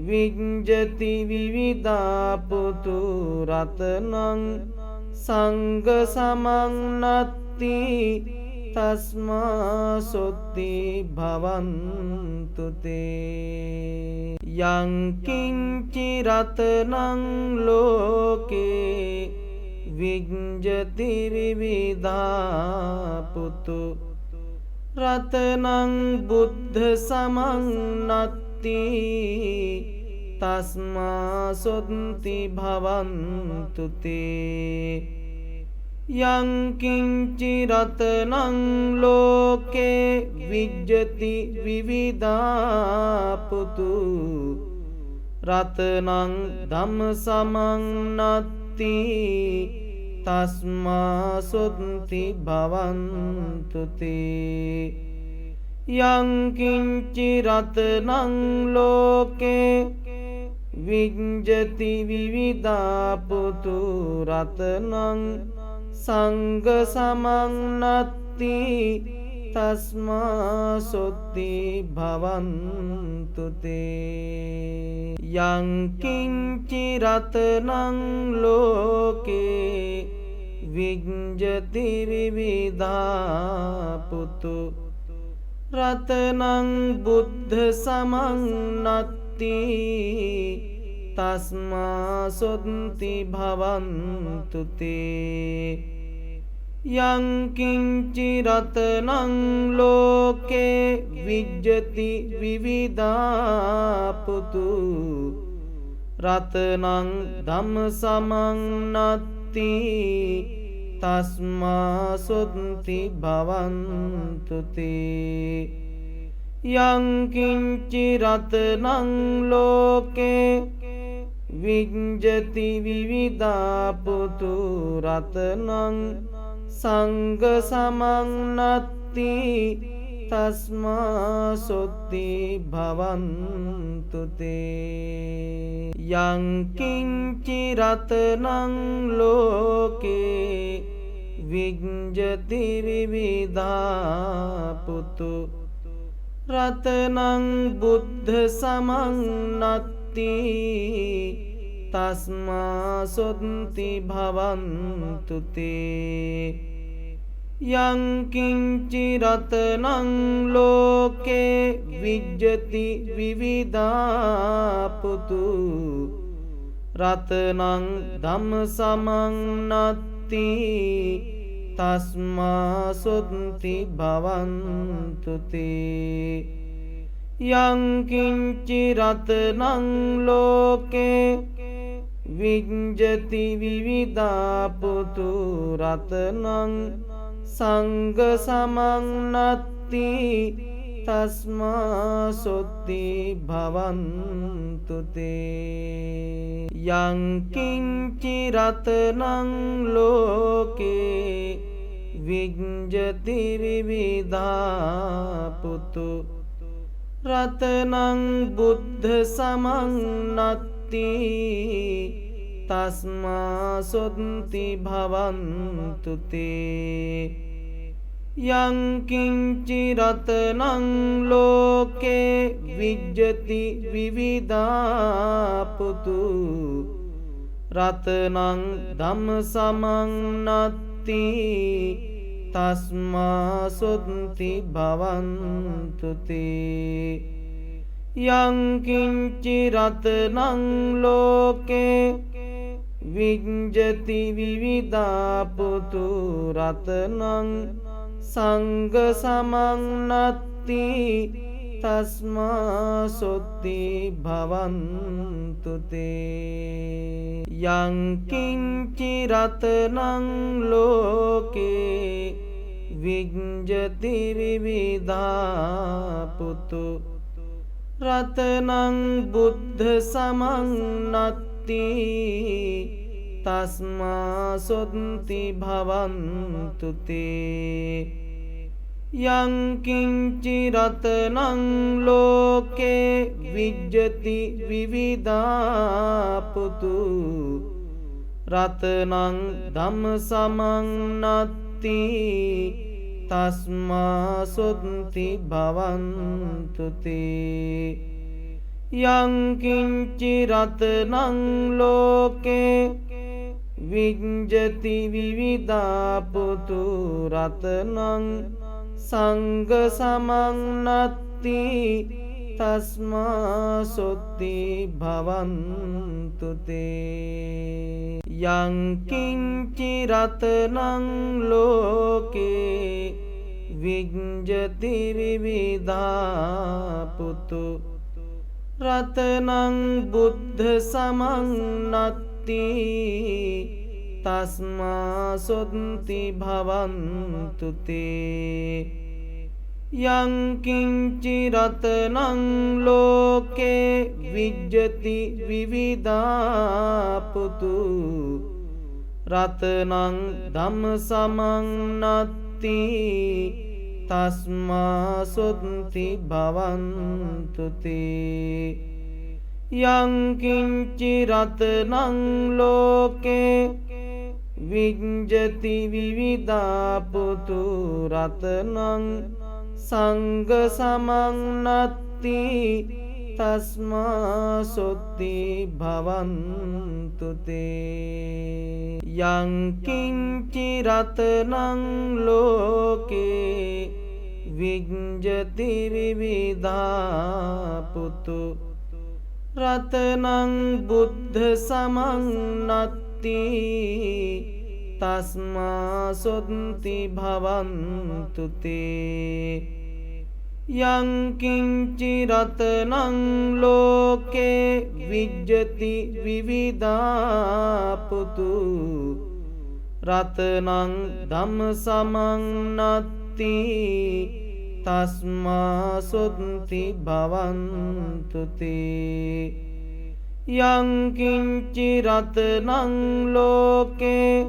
විඤ්ජති විවිධා පුතු රතනං සංඝ සමං නත්ති තස්මා සොත්ති භවන්තු තේ යං කිංචි රතනං ලෝකේ විඤ්ජති විවිධා පුතු රතනං බුද්ධ සමං නත්ති තස්මා සොත්ති භවන්තු තේ යං කිංචි රතනං ලෝකේ විඤ්ජති විවිධා පුතු රතනං ධම්ම සමං නත්ති තස්මා සොත්ති භවන්තු තේ යං කිංචි රතනං ලෝකේ විඤ්ජති විවිධා පුතු රතනං සංඝ සමං නත්ති තස්මා සොත්ති භවන්තු තේ යං කිංචි රතනං ලෝකේ විඤ්ජති විවිධා පුතු රතනං බුද්ධ සමං නත්ති තස්මා සොත්ති භවන්තු තේ යං කිංචි රතනං ලෝකේ විඤ්ජති විවිධා පුතු රතනං ධම්ම සමං නත්ති තස්මා සොත්ති භවන්තු තේ යං කිංචි රතනං ලෝකේ විඤ්ජති විවිධා පුතු රතනං සංඝ සමං නත්ති තස්මා සොත්ති භවන්තු තේ යං කිංචි රතනං ලෝකේ විඤ්ජති විවිධා පුතු රතනං බුද්ධ සමං නත්ති තස්මා සොත්ති භවන්තු තේ යං කිංචි රතනං ලෝකේ විඤ්ජති විවිධා පුතු රතනං ධම්ම සමං නත්ති තස්මා සොත්ති භවන්තු තේ යං කිංචි රතනං ලෝකේ විඤ්ජති විවිධා පුතු රතනං සංඝ සමං නත්ති තස්මා සොත්ති භවන්තු තේ යං කිංචි රතනං ලෝකේ විඤ්ජති විවිධා පුතු රතනං බුද්ධ සමං නත්ති තස්මා සොත්ති භවන්තු තේ යං කිංචි රතනං ලෝකේ විඤ්ජති විවිධා පුතු රතනං ධම්ම සමං නත්ති තස්මා සොත්ති භවන්තු තේ යං කිංචි රතනං ලෝකේ විඤ්ජති විවිධා පුතු රතනං සංඝ සමං නත්ති තස්මා සොත්ති භවන්තු තේ යං කිංචි රතනං ලෝකේ විඤ්ජති විවිධා පුතු රතනං බුද්ධ සමං නත්ති තස්මා සොත්ති භවන්තු තේ යං කිංචි රතනං ලෝකේ විඤ්ජති විවිධා පුතු රතනං ධම්ම සමං නත්ති තස්මා සොත්ති භවන්තු තේ යං කිංචි රතනං ලෝකේ විඤ්ජති විවිධා පුතු රතනං සංඝ සමං නත්ති තස්මා සොත්ති භවන්තු තේ යං කිංචි රතනං ලෝකේ විඤ්ජති විවිධා පුතු රතනං බුද්ධ සමං නත්ති තස්මා සොත්ති භවන්තු තේ යං කිංචි රතනං ලෝකේ විඤ්ජති විවිධා පුතු රතනං ධම්ම සමං නත්ති තස්මා සොත්ති භවන්තු තේ යං කිංචි රතනං ලෝකේ විඤ්ජති විවිධා පුතු රතනං සංඝ සමං නත්ති තස්මා සොත්ති භවන්තු තේ යං කිංචි රතනං ලෝකේ විඤ්ජති විවිධා පුතු රතනං බුද්ධ සමං නත්ති තස්මා සොත්ති භවන්තු තේ යං කිංචි රතනං ලෝකේ විජ්ජති විවිධා පුතු රතනං ධම්ම සමං නත්ති තස්මා සොත්ති භවන්තු තේ යං කිංචි රතනං ලෝකේ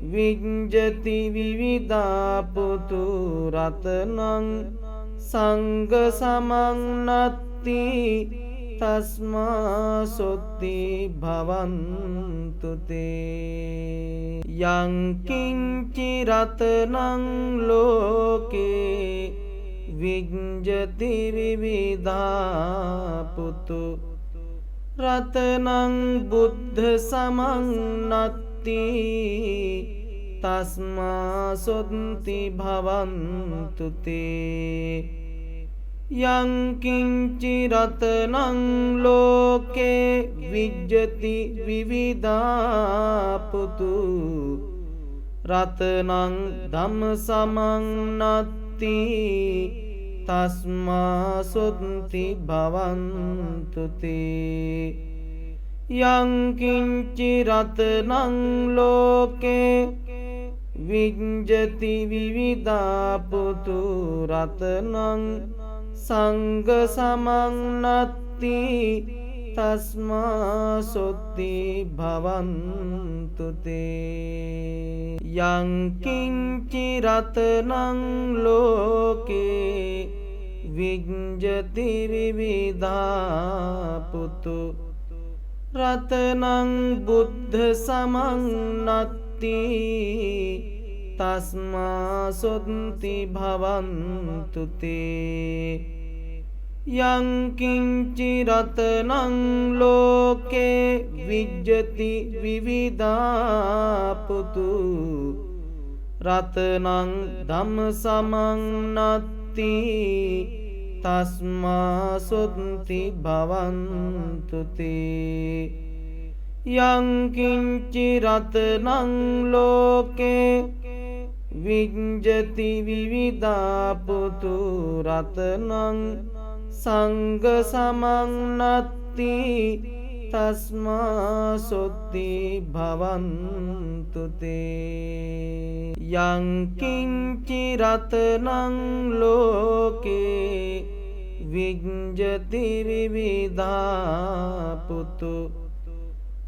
විජ්ජති විවිධා පුතු රතනං සංඝ සමං නත්ති තස්මා සොත්ති භවන්තු තේ යං කිංචි රතනං ලෝකේ විජ්ජති විවිධා පුතු රතනං බුද්ධ සමං නත්ති තස්මා සොත්ති භවන්තු තේ යං කිංචි රතනං ලෝකේ විජ්ජති විවිධා පුතු රතනං ධම්ම සමං නත්ති තස්මා සොත්ති භවන්තු තේ යං කිංචි රතනං ලෝකේ විජ්ජති විවිධා පුතු රතනං සංඝ සමං නත්ති තස්මා සොත්ති භවන්තු තේ යං කිංචි රතනං ලෝකේ විජ්ජති විවිධා පුතු රතනං බුද්ධ සමං නත්ති තස්මා සොත්ති භවන්තු තේ යං කිංචි රතනං ලෝකේ විජ්ජති විවිධා පුතු රතනං ධම්ම සමං නත්ති තස්මා සොත්ති භවන්තු තේ යං කිංචි රතනං ලෝකේ විජ්ජති විවිධා පුතු රතනං සංඝ සමං නත්ති තස්මා සොත්ති භවන්තු තේ යං කිංචි රතනං ලෝකේ විජ්ජති විවිධා පුතු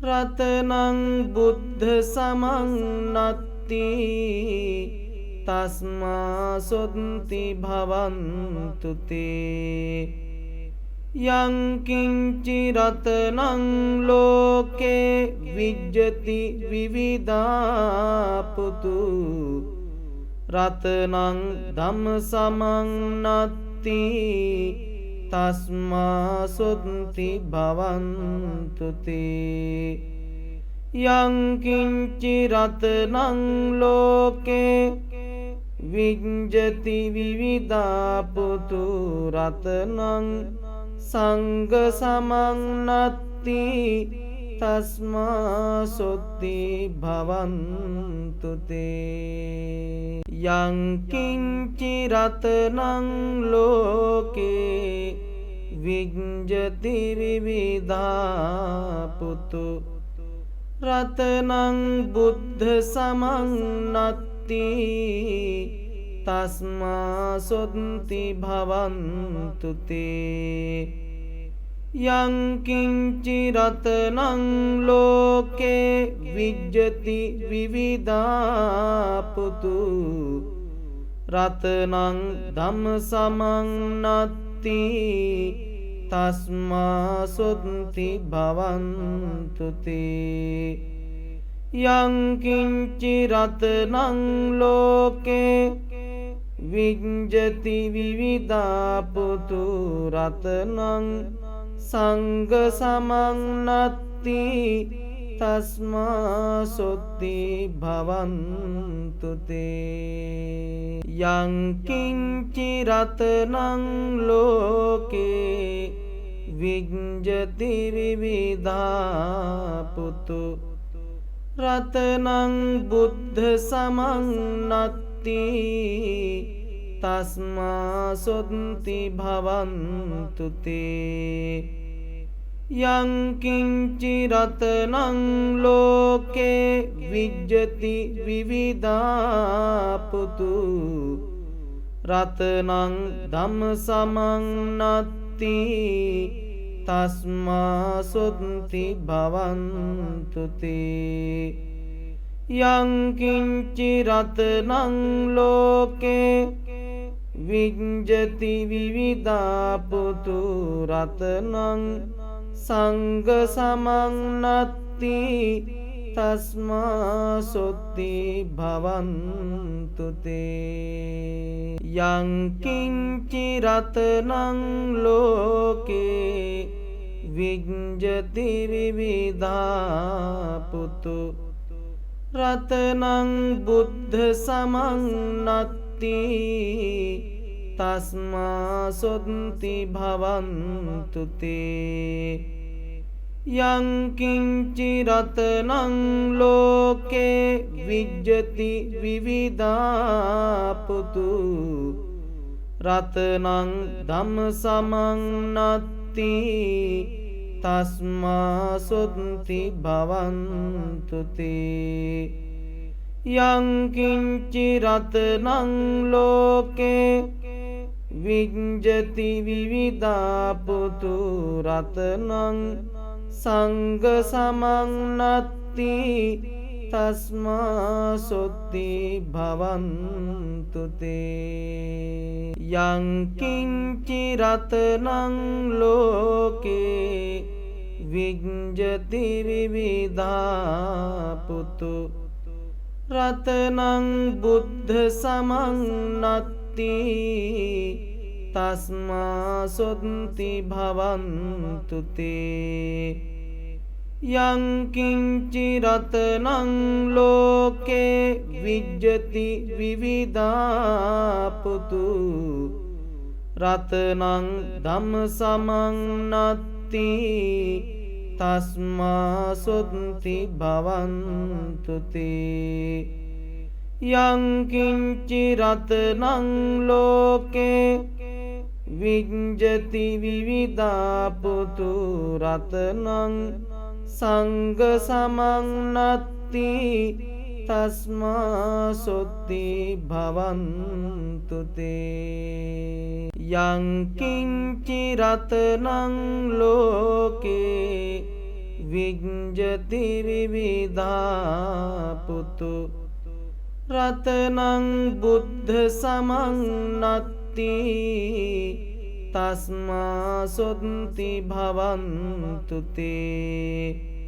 රතනං බුද්ධ සමං නත්ති තස්මා සොත්ති භවන්තු තේ යං කිංචි රතනං ලෝකේ විජ්ජති විවිධා පුතු රතනං ධම්ම සමං නත්ති තස්මා සොත්ති භවන්තු තේ යං කිංචි රතනං ලෝකේ විජ්ජති විවිධා පුතු රතනං සංඝ සමං නත්ති තස්මා සොත්ති භවන්තු තේ යං කිංචි රතනං ලෝකේ විජ්ජති විවිධා පුතු රතනං බුද්ධ සමං නත්ති තස්මා සොත්ති භවන්තු තේ යං කිංචි රතනං ලෝකේ විජ්ජති විවිධා පුතු රතනං ධම්ම සමං නත්ති තස්මා සොත්ති භවන්තු තේ යං කිංචි රතනං ලෝකේ විජ්ජති විවිධා පුතු රතනං සංඝ සමං නත්ති තස්මා සොත්ති භවන්තු තේ යං කිංචි රතනං ලෝකේ විජ්ජති විවිධා පුතු රතනං බුද්ධ සමං නත්ති තස්මා සොත්ති භවන්තු තේ යං කිංචි රතනං ලෝකේ විජ්ජති විවිධාපුතු රතනං ධම්ම සමන්නත්ති තස්මා සොත්ති භවන්තු තේ යං කිංචි රතනං ලෝකේ විජ්ජති විවිධාපුතු රතනං සංඝ සමන්නත්ති තස්මා සොත්ති භවන්තු තේ යං කිංචි රතනං ලෝකේ විජ්ජති විවිධාපුතු රතනං බුද්ධ සමන්නත්ති තස්මා සොත්ති භවන්තු තේ යං කිංචි රතනං ලෝකේ විජ්ජති විවිධාපුතු රතනං ධම්ම සමන්නත්ති තස්මා සොත්ති භවන්තු තේ යං කිංචි රතනං ලෝකේ විජ්ජති විවිධාපුතු රතනං සංඝ සමන්නත්ති තස්මා සොත්ති භවන්තු තේ යං කිංචි රතනං ලෝකේ විජ්ජති විවිධාපුතු රතනං බුද්ධ සමන්නත්ති තස්මා සොත්ති භවන්තු තේ යං කිංචි රතනං ලෝකේ විජ්ජති විවිධාපුතු රතනං ධම්ම සමන්නත්ති තස්මා සොත්ති භවන්තු තේ යං කිංචි රතනං ලෝකේ විජ්ජති විවිධාපුතු රතනං සංඝ සමන්නත්ති තස්මා සොත්ති භවන්තු තේ යං කිංචි රතනං ලෝකේ විජ්ජති විවිධාපුතු රතනං බුද්ධ සමන්නත්ති තස්මා සොත්ති භවන්තු තේ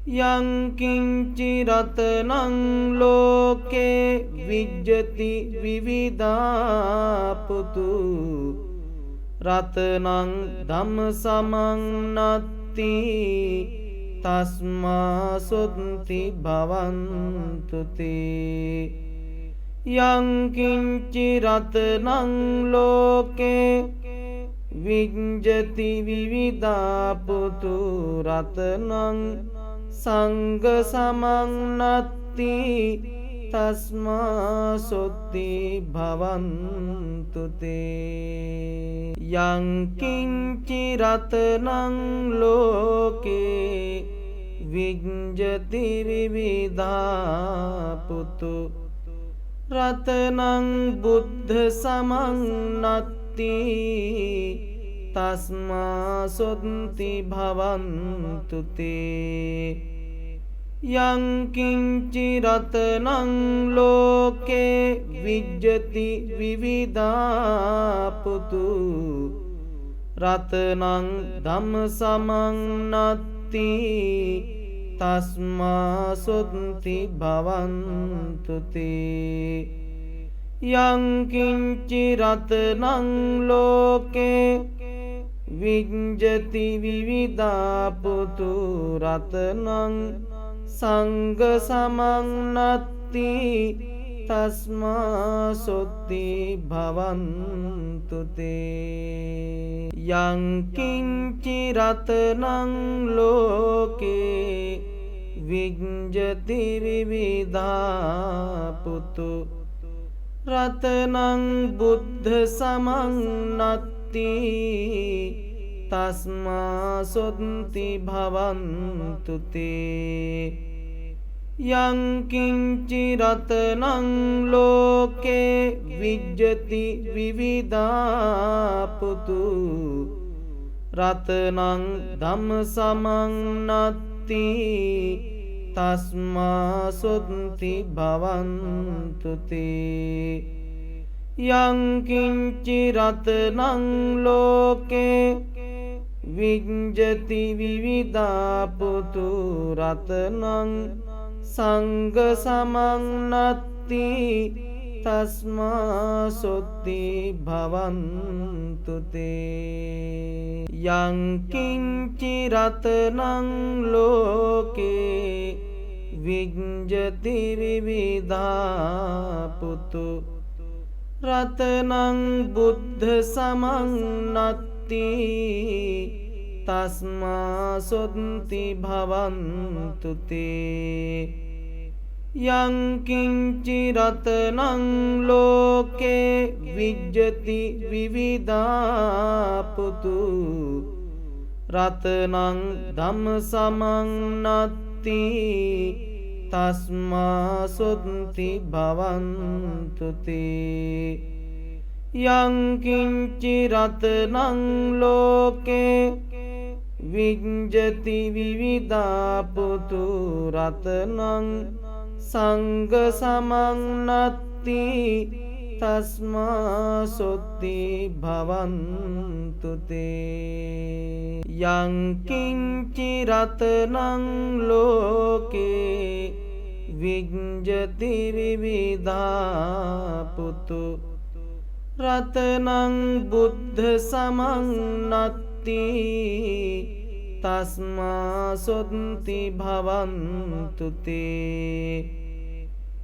යං කිංචි රතනං ලෝකේ විජ්ජති විවිධාපුතු රතනං ධම්ම සමන්නත්ති තස්මා සොත්ති භවන්තු තේ යං කිංචි රතනං ලෝකේ විජ්ජති විවිධාපුතු රතනං සංඝ සමන්නත්ති තස්මා සොත්ති භවන්තු තේ යං කිංචි රතනං ලෝකේ විජ්ජති විවිධාපුතු රතනං බුද්ධ සමන්නත්ති තස්මා සොත්ති භවන්තු තේ යං කිංචි රතනං ලෝකේ විජ්ජති විවිධාපුතු රතනං ධම්ම සමන්නත්ති තස්මා සොත්ති භවන්තු තේ යං කිංචි රතනං ලෝකේ විජ්ජති විවිධාපුතු රතනං සංඝ සමන්නත්ති තස්මා සොත්ති භවන්තු තේ යං කිංචි රතනං ලෝකේ විජ්ජති විවිධාපුතු රතනං බුද්ධ සමං නත්ති තස්මා සොත්ති භවන්තු තේ යං කිංචි රතනං ලෝකේ විජ්ජති විවිධා පුතු රතනං ධම්ම සමං නත්ති තස්මා සොත්ති භවන්තු තේ යං කිංචි රතනං ලෝකේ විජ්ජති විවිධා පුතු රතනං සංඝ සමං නත්ති තස්මා සොත්ති භවන්තු තේ යං කිංචි රතනං ලෝකේ විජ්ජති විවිධා පුතු රතනං බුද්ධ සමං නත්ති තස්මා සොත්ති භවන්තු තේ යං කිංචි රතනං ලෝකේ විජ්ජති විවිධා පුතු රතනං ධම්ම සමං නත්ති තස්මා සොත්ති භවන්තු තේ යං කිංචි රතනං ලෝකේ විජ්ජති විවිධා පුතු රතනං සංඝ සමං නත්ති තස්මා සොත්ති භවන්තු තේ යං කිංචි රතනං ලෝකේ විජ්ජති විවිධා පුතු රතනං බුද්ධ සමං නත්ති තස්මා සොත්ති භවන්තු තේ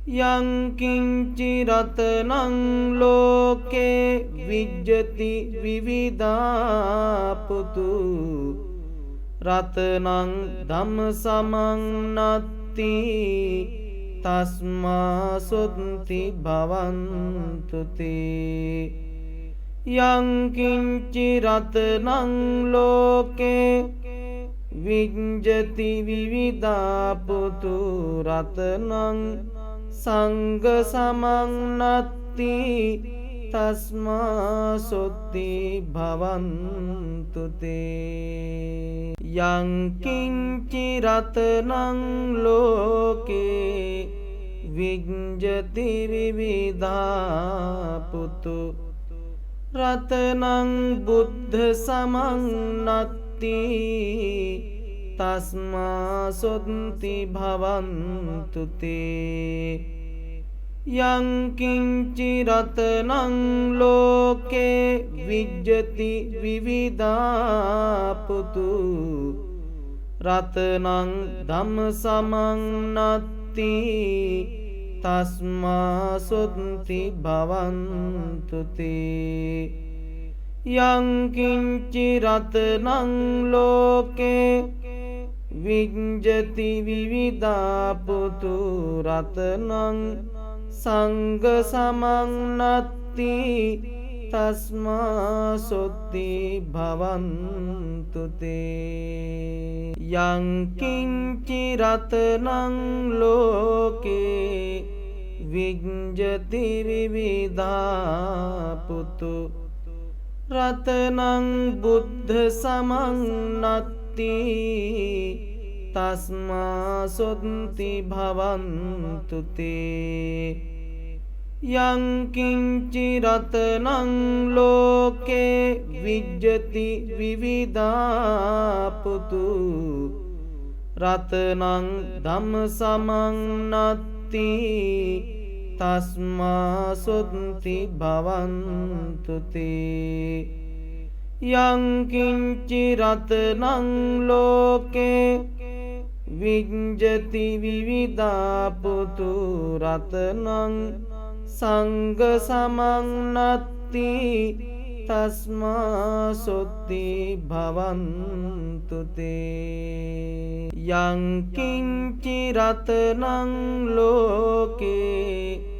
යං කිංචි රතනං ලෝකේ විජ්ජති විවිධා පුතු රතනං ධම්ම සමං නත්ති තස්මා සොත්ති භවන්තු තේ යං කිංචි රතනං ලෝකේ විජ්ජති විවිධා පුතු රතනං සංඝ සමං නත්ති තස්මා සොත්ති භවන්තු තේ යං කිංචි රතනං ලෝකේ විජ්ජති විවිධා පුතු රතනං බුද්ධ සමං නත්ති තස්මා සොත්ති භවන්තු තේ යං කිංචි රතනං ලෝකේ විජ්ජති විවිධා පුතු රතනං ධම්ම සමං නත්ති තස්මා සොත්ති භවන්තු තේ යං කිංචි රතනං ලෝකේ විජ්ජති විවිධා පුතු රතනං සංඝ සමං නත්ති තස්මා සොත්ති භවන්තු තේ යං කිංචි රතනං ලෝකේ විජ්ජති විවිධා පුතු රතනං බුද්ධ සමං නත්ති තස්මා සොත්ති භවන්තු තේ යං කිංචි රතනං ලෝකේ විජ්ජති විවිධා පුතු රතනං ධම්ම සමං නත්ති තස්මා සොත්ති භවන්තු තේ යං කිංචි රතනං ලෝකේ විජ්ජති විවිධා පුතු රතනං සංඝ සමං නත්ති තස්මා සොත්ති භවන්තු තේ යං කිංචි රතනං ලෝකේ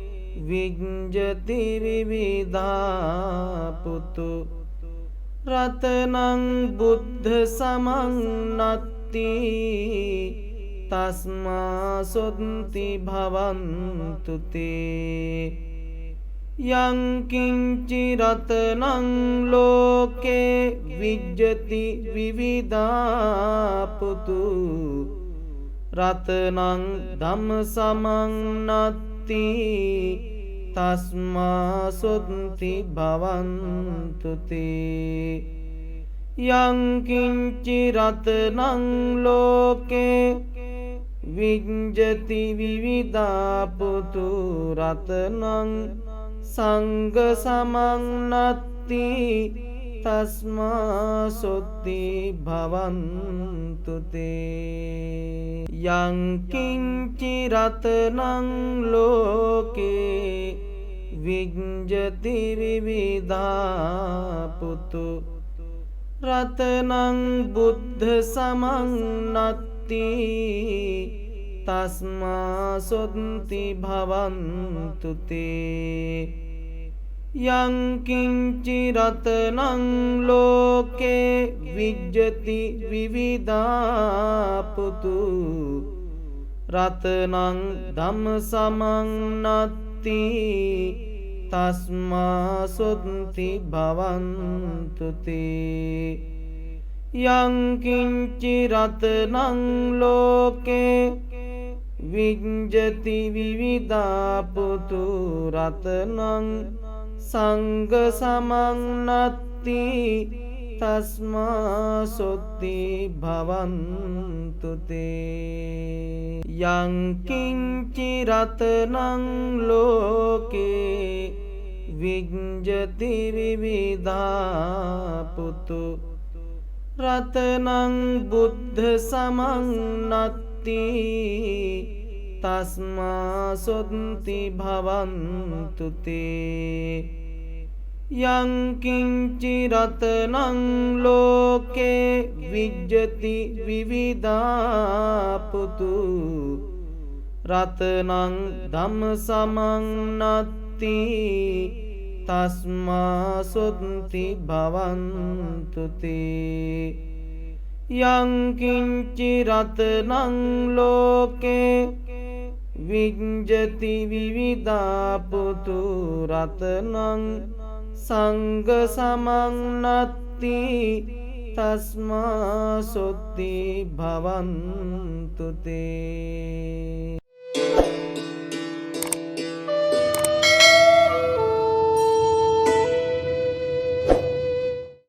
විඤ්ජති විවිධා පුතු රතනං බුද්ධ සමන්නත්ති තස්මා සොත්ති භවන්තු තේ යං කිංචි රතනං ලෝකේ විඤ්ජති විවිධා පුතු රතනං ධම්ම සමන්නත්ති තස්මා සොත්ති භවන්තු තේ යං කිංචි රතනං ලෝකේ විඤ්ජති විවිධා පුතු රතනං සංඝ සමන්නත්ති තස්මා සොත්ති භවන්තු තේ යං කිංචි රතනං ලෝකේ විඤ්ජති විවිධා පුතු රතනං බුද්ධ සමන්නත්ති තස්මා සොත්ති භවන්තු තේ යං කිංචි රතනං ලෝකේ විඤ්ජති විවිධා පුතු රතනං ධම්ම සමන්නත්ති තස්මා සොත්ති භවන්තු තේ යං කිංචි රතනං ලෝකේ විඤ්ජති විවිධා පුතු රතනං සංඝ සමන්නත්ති තස්මා සොත්ති භවන්තු තේ යං කිංචි රතනං ලෝකේ විඤ්ජති විවිධා පුතු රතනං බුද්ධ සමන්නත්ති තස්මා සොත්ති භවන්තු තේ යං කිංචි රතනං ලෝකේ විඤ්ජති විවිධා පුතු රතනං ධම්ම සමන්නත්ති තස්මා සොත්ති භවන්තු තේ යං කිංචි රතනං ලෝකේ විඤ්ජති විවිධා පුතු රතනං සංඝ සමන්නත්ති තස්මා සොත්ති භවන්තු තේ